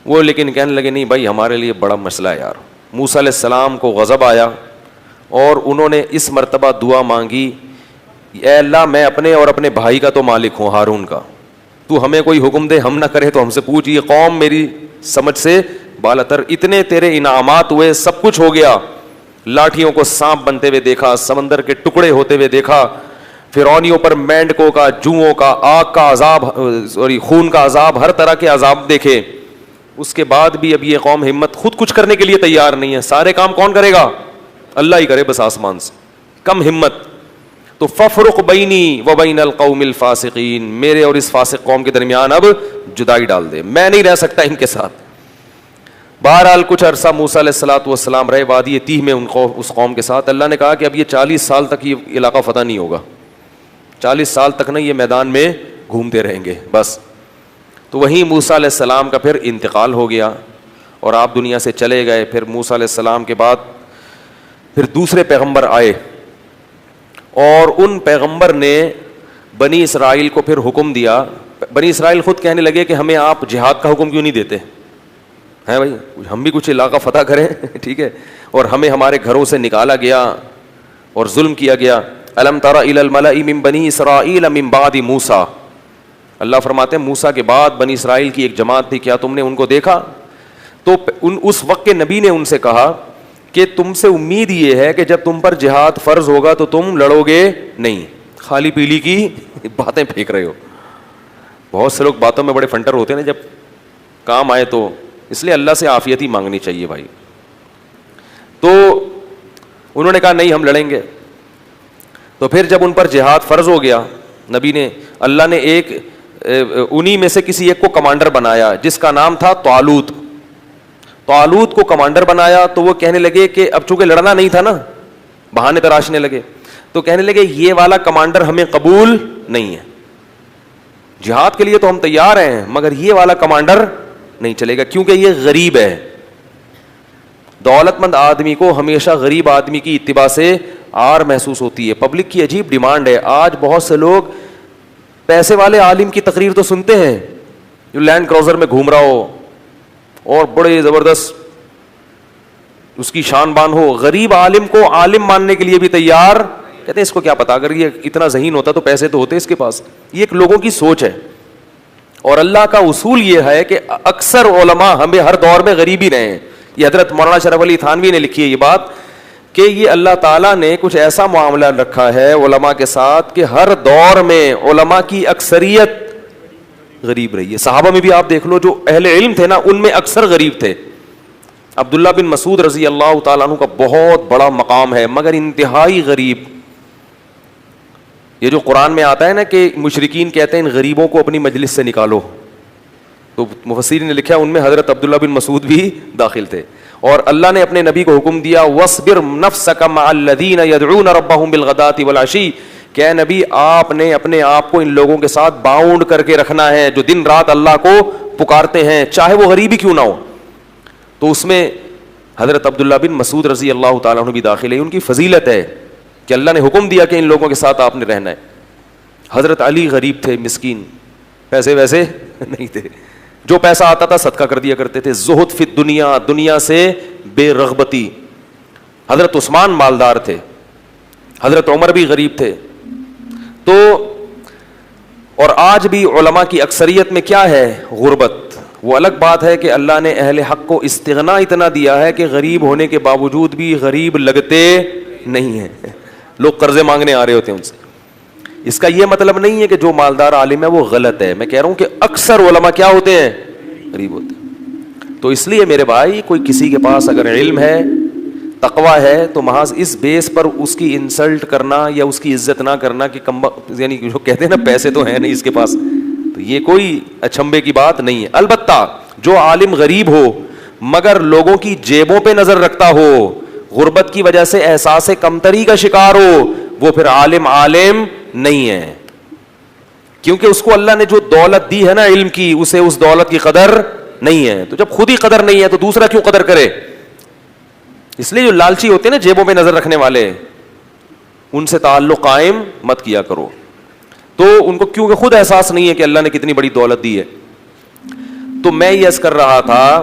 وہ لیکن کہنے لگے نہیں بھائی ہمارے لیے بڑا مسئلہ ہے یار. موسیٰ علیہ السلام کو غضب آیا اور انہوں نے اس مرتبہ دعا مانگی, اے اللہ میں اپنے اور اپنے بھائی کا تو مالک ہوں, ہارون کا, تو ہمیں کوئی حکم دے, ہم نہ کرے تو ہم سے پوچھ, یہ قوم میری سمجھ سے بالاتر, اتنے تیرے انعامات ہوئے, سب کچھ ہو گیا, لاٹھیوں کو سانپ بنتے ہوئے دیکھا, سمندر کے ٹکڑے ہوتے ہوئے دیکھا, فرعونیوں پر مینڈکوں کا, جوؤں کا, آگ کا عذاب, خون کا عذاب, ہر طرح کے عذاب دیکھے, اس کے بعد بھی اب یہ قوم ہمت خود کچھ کرنے کے لیے تیار نہیں ہے. سارے کام کون کرے گا؟ اللہ ہی کرے بس آسمان سے, کم ہمت. تو ففرق بینی و بین القوم الفاسقین, میرے اور اس فاسق قوم کے درمیان اب جدائی ڈال دے, میں نہیں رہ سکتا ان کے ساتھ. بہرحال کچھ عرصہ موسیٰ علیہ السلام رہے وادی تیہ میں اس قوم کے ساتھ. اللہ نے کہا کہ اب یہ 40 سال تک یہ علاقہ فتح نہیں ہوگا, 40 سال تک نا یہ میدان میں گھومتے رہیں گے بس. تو وہیں موسیٰ علیہ السلام کا پھر انتقال ہو گیا اور آپ دنیا سے چلے گئے. پھر موسیٰ علیہ السلام کے بعد پھر دوسرے پیغمبر آئے اور ان پیغمبر نے بنی اسرائیل کو پھر حکم دیا. بنی اسرائیل خود کہنے لگے کہ ہمیں آپ جہاد کا حکم کیوں نہیں دیتے ہیں بھائی, ہم بھی کچھ علاقہ فتح کریں ٹھیک ہے, اور ہمیں ہمارے گھروں سے نکالا گیا اور ظلم کیا گیا. الم تر الی الملأ من بنی اسرائیل من بعد موسیٰ, اللہ فرماتے ہیں موسیٰ کے بعد بنی اسرائیل کی ایک جماعت تھی, کیا تم نے ان کو دیکھا؟ تو اس وقت کے نبی نے ان سے کہا کہ تم سے امید یہ ہے کہ جب تم پر جہاد فرض ہوگا تو تم لڑو گے نہیں, خالی پیلی کی باتیں پھینک رہے ہو. بہت سے لوگ باتوں میں بڑے فنٹر ہوتے ہیں نا, جب کام آئے تو, اس لیے اللہ سے عافیت ہی مانگنی چاہیے بھائی. تو انہوں نے کہا نہیں ہم لڑیں گے. تو پھر جب ان پر جہاد فرض ہو گیا, نبی نے, اللہ نے ایک انہی میں سے کسی ایک کو کمانڈر بنایا جس کا نام تھا طالوت. طالوت کو کمانڈر بنایا تو وہ کہنے لگے کہ اب چونکہ لڑنا نہیں تھا نا, بہانے تراشنے لگے, تو کہنے لگے یہ والا کمانڈر ہمیں قبول نہیں ہے, جہاد کے لیے تو ہم تیار ہیں مگر یہ والا کمانڈر نہیں چلے گا کیونکہ یہ غریب ہے. دولت مند آدمی کو ہمیشہ غریب آدمی کی اتباع سے آر محسوس ہوتی ہے. پبلک کی عجیب ڈیمانڈ ہے. آج بہت سے لوگ پیسے والے عالم کی تقریر تو سنتے ہیں جو لینڈ کروزر میں گھوم رہا ہو اور بڑے زبردست اس کی شان بان ہو, غریب عالم کو عالم ماننے کے لیے بھی تیار, کہتے ہیں اس کو کیا پتا, اگر یہ اتنا ذہین ہوتا تو پیسے تو ہوتے اس کے پاس. یہ ایک لوگوں کی سوچ ہے, اور اللہ کا اصول یہ ہے کہ اکثر علماء ہمیں ہر دور میں غریب ہی رہے ہیں. یہ حضرت مولانا شرف علی تھانوی نے لکھی ہے یہ بات کہ یہ اللہ تعالیٰ نے کچھ ایسا معاملہ رکھا ہے علماء کے ساتھ کہ ہر دور میں علماء کی اکثریت غریب رہی ہے. صحابہ میں بھی آپ دیکھ لو, جو اہل علم تھے نا ان میں اکثر غریب تھے. عبداللہ بن مسعود رضی اللہ تعالیٰ عنہ کا بہت بڑا مقام ہے مگر انتہائی غریب. یہ جو قرآن میں آتا ہے نا کہ مشرکین کہتے ہیں ان غریبوں کو اپنی مجلس سے نکالو, تو مفسرین نے لکھا ان میں حضرت عبداللہ بن مسعود بھی داخل تھے. اور اللہ نے اپنے نبی کو حکم دیا وَاصْبِرْ نَفْسَكَ مَعَ الَّذِينَ يَدْعُونَ رَبَّهُمْ بِالْغَدَاةِ وَالْعَشِيِّ, کہ اے نبی آپ نے اپنے آپ کو ان لوگوں کے ساتھ باؤنڈ کر کے رکھنا ہے جو دن رات اللہ کو پکارتے ہیں چاہے وہ غریب ہی کیوں نہ ہو. تو اس میں حضرت عبداللہ بن مسعود رضی اللہ تعالیٰ عنہ بھی داخل ہے. ان کی فضیلت ہے کہ اللہ نے حکم دیا کہ ان لوگوں کے ساتھ آپ نے رہنا ہے. حضرت علی غریب تھے, مسکین, پیسے ویسے نہیں تھے, جو پیسہ آتا تھا صدقہ کر دیا کرتے تھے. زہد فی الدنیا, دنیا سے بے رغبتی. حضرت عثمان مالدار تھے, حضرت عمر بھی غریب تھے. تو اور آج بھی علماء کی اکثریت میں کیا ہے؟ غربت. وہ الگ بات ہے کہ اللہ نے اہل حق کو استغنا اتنا دیا ہے کہ غریب ہونے کے باوجود بھی غریب لگتے نہیں ہیں. لوگ قرضے مانگنے آ رہے ہوتے ہیں ان سے. اس کا یہ مطلب نہیں ہے کہ جو مالدار عالم ہے وہ غلط ہے, میں کہہ رہا ہوں کہ اکثر علماء کیا ہوتے ہیں؟ غریب ہوتے ہیں. تو اس لیے میرے بھائی کوئی کسی کے پاس اگر علم ہے, تقویٰ ہے, تو محض اس بیس پر اس کی انسلٹ کرنا یا اس کی عزت نہ کرنا کہ یعنی جو کہتے ہیں نا پیسے تو ہیں نہیں اس کے پاس, تو یہ کوئی اچھمبے کی بات نہیں ہے. البتہ جو عالم غریب ہو مگر لوگوں کی جیبوں پہ نظر رکھتا ہو, غربت کی وجہ سے احساس کمتری کا شکار ہو, وہ پھر عالم نہیں ہے. کیونکہ اس کو اللہ نے جو دولت دی ہے نا علم کی, اسے اس دولت کی قدر نہیں ہے. تو جب خود ہی قدر نہیں ہے تو دوسرا کیوں قدر کرے؟ اس لیے جو لالچی ہوتے ہیں نا جیبوں پہ نظر رکھنے والے, ان سے تعلق قائم مت کیا کرو. تو ان کو کیونکہ خود احساس نہیں ہے کہ اللہ نے کتنی بڑی دولت دی ہے. تو میں یہ عرض کر رہا تھا,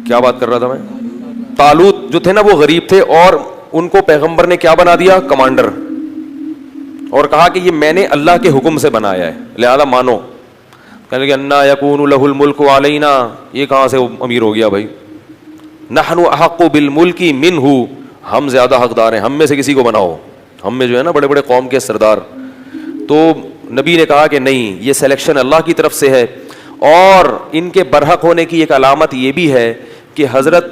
کیا بات کر رہا تھا میں, طالوت جو تھے نا وہ غریب تھے, اور ان کو پیغمبر نے کیا بنا دیا, کمانڈر, اور کہا کہ یہ میں نے اللہ کے حکم سے بنایا ہے, لہذا مانو. کہنے لگے انا یکون لہ الملک علینا, یہ کہاں سے امیر ہو گیا بھائی, نحن احق بالملک منہ, ہم زیادہ حقدار ہیں, ہم میں سے کسی کو بناؤ, ہم میں جو ہے نا بڑے بڑے قوم کے سردار. تو نبی نے کہا کہ نہیں, یہ سلیکشن اللہ کی طرف سے ہے. اور ان کے برحق ہونے کی ایک علامت یہ بھی ہے کہ حضرت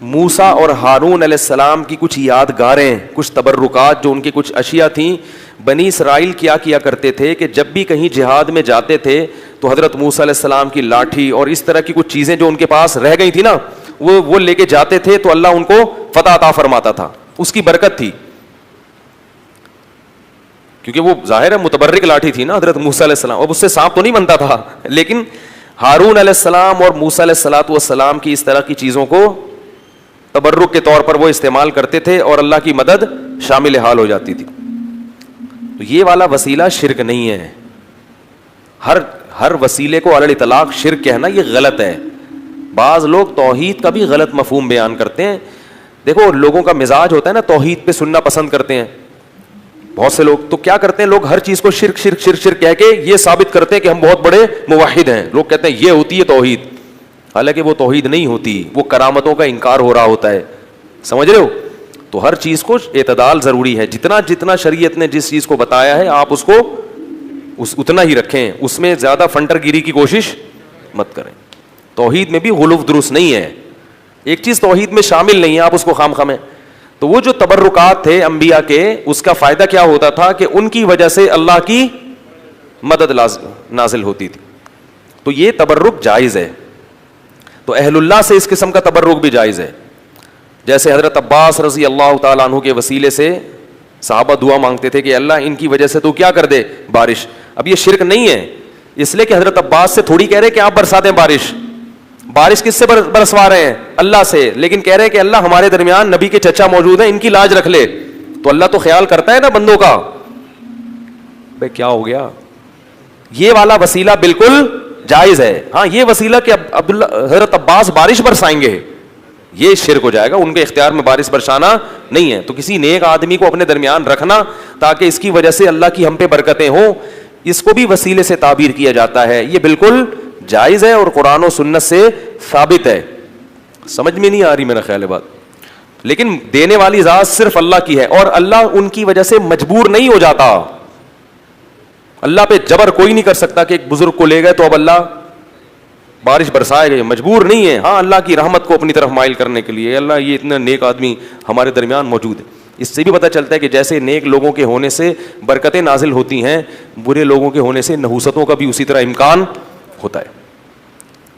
موسیٰ اور ہارون علیہ السلام کی کچھ یادگاریں, کچھ تبرکات, جو ان کی کچھ اشیاء تھیں. بنی اسرائیل کیا کرتے تھے کہ جب بھی کہیں جہاد میں جاتے تھے تو حضرت موسیٰ علیہ السلام کی لاٹھی اور اس طرح کی کچھ چیزیں جو ان کے پاس رہ گئی تھی نا, وہ لے کے جاتے تھے, تو اللہ ان کو فتح عطا فرماتا تھا, اس کی برکت تھی. کیونکہ وہ ظاہر ہے متبرک لاٹھی تھی نا حضرت موسیٰ علیہ السلام, اب اس سے سانپ تو نہیں بنتا تھا, لیکن ہارون علیہ السلام اور موسیٰ علیہ السلام کی اس طرح کی چیزوں کو تبرک کے طور پر وہ استعمال کرتے تھے, اور اللہ کی مدد شامل حال ہو جاتی تھی. تو یہ والا وسیلہ شرک نہیں ہے. ہر وسیلے کو علی الاطلاق شرک کہنا یہ غلط ہے. بعض لوگ توحید کا بھی غلط مفہوم بیان کرتے ہیں. دیکھو لوگوں کا مزاج ہوتا ہے نا توحید پہ سننا پسند کرتے ہیں بہت سے لوگ, تو کیا کرتے ہیں لوگ ہر چیز کو شرک شرک شرک شرک کہہ کے یہ ثابت کرتے ہیں کہ ہم بہت بڑے موحد ہیں. لوگ کہتے ہیں یہ ہوتی ہے توحید, حالانکہ وہ توحید نہیں ہوتی, وہ کرامتوں کا انکار ہو رہا ہوتا ہے. سمجھ رہے ہو؟ تو ہر چیز کو اعتدال ضروری ہے. جتنا شریعت نے جس چیز کو بتایا ہے آپ اس کو اتنا ہی رکھیں, اس میں زیادہ فنٹر گیری کی کوشش مت کریں. توحید میں بھی غلو درست نہیں ہے, ایک چیز توحید میں شامل نہیں ہے, آپ اس کو خام خامیں. تو وہ جو تبرکات تھے انبیاء کے, اس کا فائدہ کیا ہوتا تھا کہ ان کی وجہ سے اللہ کی مدد نازل ہوتی تھی. تو یہ تبرک جائز ہے. تو اہل اللہ سے اس قسم کا تبرک بھی جائز ہے. جیسے حضرت عباس رضی اللہ تعالیٰ عنہ کے وسیلے سے صحابہ دعا مانگتے تھے کہ اللہ ان کی وجہ سے تو کیا کر دے بارش. اب یہ شرک نہیں ہے, اس لیے کہ حضرت عباس سے تھوڑی کہہ رہے کہ آپ برسا دیں بارش. بارش کس سے برسوا رہے ہیں؟ اللہ سے. لیکن کہہ رہے کہ اللہ ہمارے درمیان نبی کے چچا موجود ہیں, ان کی لاج رکھ لے. تو اللہ تو خیال کرتا ہے نا بندوں کا. بھائی کیا ہو گیا؟ یہ والا وسیلہ بالکل جائز ہے. ہاں یہ وسیلہ کہ حضرت عباس بارش برسائیں گے, یہ شرک ہو جائے گا. ان کے اختیار میں بارش برسانا نہیں ہے. تو کسی نیک آدمی کو اپنے درمیان رکھنا تاکہ اس کی وجہ سے اللہ کی ہم پہ برکتیں ہوں, اس کو بھی وسیلے سے تعبیر کیا جاتا ہے. یہ بالکل جائز ہے اور قرآن و سنت سے ثابت ہے. سمجھ میں نہیں آ رہی میرا خیال ہے بات. لیکن دینے والی ذات صرف اللہ کی ہے, اور اللہ ان کی وجہ سے مجبور نہیں ہو جاتا. اللہ پہ جبر کوئی نہیں کر سکتا کہ ایک بزرگ کو لے گئے تو اب اللہ بارش برسائے گئے, مجبور نہیں ہے. ہاں اللہ کی رحمت کو اپنی طرف مائل کرنے کے لیے اللہ یہ اتنا نیک آدمی ہمارے درمیان موجود ہے. اس سے بھی پتہ چلتا ہے کہ جیسے نیک لوگوں کے ہونے سے برکتیں نازل ہوتی ہیں, برے لوگوں کے ہونے سے نحوستوں کا بھی اسی طرح امکان ہوتا ہے.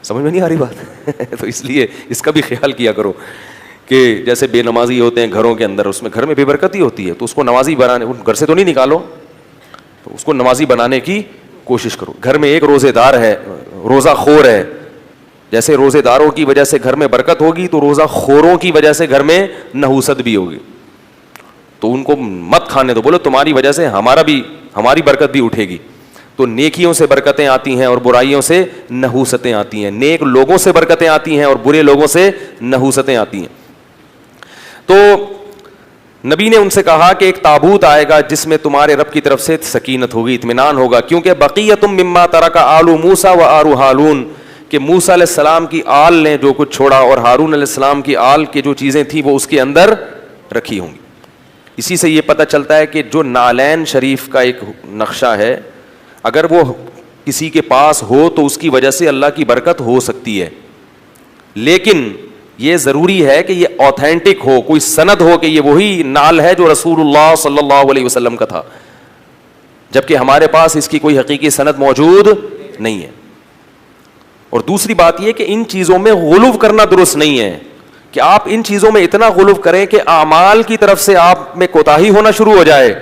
سمجھ میں نہیں آ رہی بات؟ تو اس لیے اس کا بھی خیال کیا کرو کہ جیسے بے نمازی ہوتے ہیں گھروں کے اندر, اس میں گھر میں بے برکتی ہوتی ہے, تو اس کو نمازی بنانے, گھر سے تو نہیں نکالو, تو اس کو نمازی بنانے کی کوشش کرو. گھر میں ایک روزے دار ہے, روزہ خور ہے, جیسے روزے داروں کی وجہ سے گھر میں برکت ہوگی تو روزہ خوروں کی وجہ سے گھر میں نحوست بھی ہوگی. تو ان کو مت کھانے دو, بولو تمہاری وجہ سے ہماری برکت بھی اٹھے گی. تو نیکیوں سے برکتیں آتی ہیں اور برائیوں سے نحوستیں آتی ہیں. نیک لوگوں سے برکتیں آتی ہیں اور برے لوگوں سے نحوستیں آتی ہیں. تو نبی نے ان سے کہا کہ ایک تابوت آئے گا جس میں تمہارے رب کی طرف سے سکینت ہوگی, اطمینان ہوگا, کیونکہ بقیۃ مما ترک آل موسیٰ و آل ہارون, کہ موسیٰ علیہ السلام کی آل نے جو کچھ چھوڑا اور ہارون علیہ السلام کی آل کی جو چیزیں تھیں وہ اس کے اندر رکھی ہوں گی. اسی سے یہ پتہ چلتا ہے کہ جو نالین شریف کا ایک نقشہ ہے, اگر وہ کسی کے پاس ہو تو اس کی وجہ سے اللہ کی برکت ہو سکتی ہے, لیکن یہ ضروری ہے کہ یہ آتھینٹک ہو, کوئی سند ہو کہ یہ وہی نال ہے جو رسول اللہ صلی اللہ علیہ وسلم کا تھا, جبکہ ہمارے پاس اس کی کوئی حقیقی سند موجود نہیں ہے. اور دوسری بات یہ کہ ان چیزوں میں غلو کرنا درست نہیں ہے, کہ آپ ان چیزوں میں اتنا غلو کریں کہ اعمال کی طرف سے آپ میں کوتاہی ہونا شروع ہو جائے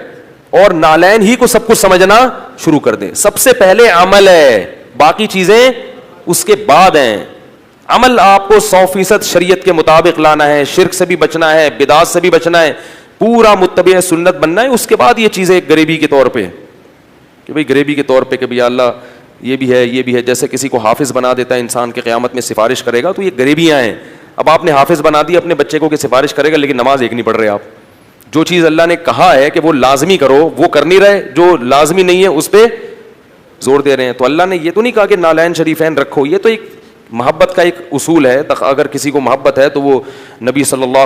اور نالین ہی کو سب کچھ سمجھنا شروع کر دیں. سب سے پہلے عمل ہے, باقی چیزیں اس کے بعد ہیں. عمل آپ کو 100% شریعت کے مطابق لانا ہے, شرک سے بھی بچنا ہے, بدعات سے بھی بچنا ہے, پورا متبع سنت بننا ہے. اس کے بعد یہ چیزیں غریبی کے طور پہ, کہ بھئی غریبی کے طور پہ کہ بھئی اللہ یہ بھی ہے، یہ بھی ہے. جیسے کسی کو حافظ بنا دیتا ہے انسان کے قیامت میں سفارش کرے گا, تو یہ غریبیاں ہیں. اب آپ نے حافظ بنا دی اپنے بچے کو کہ سفارش کرے گا, لیکن نماز ایک نہیں پڑھ رہے آپ. جو چیز اللہ نے کہا ہے کہ وہ لازمی کرو وہ کر نہیں رہے, جو لازمی نہیں ہے اس پہ زور دے رہے ہیں. تو اللہ نے یہ تو نہیں کہا کہ نالین شریفین رکھو, یہ تو ایک محبت کا ایک اصول ہے. اگر کسی کو محبت ہے تو وہ نبی صلی اللہ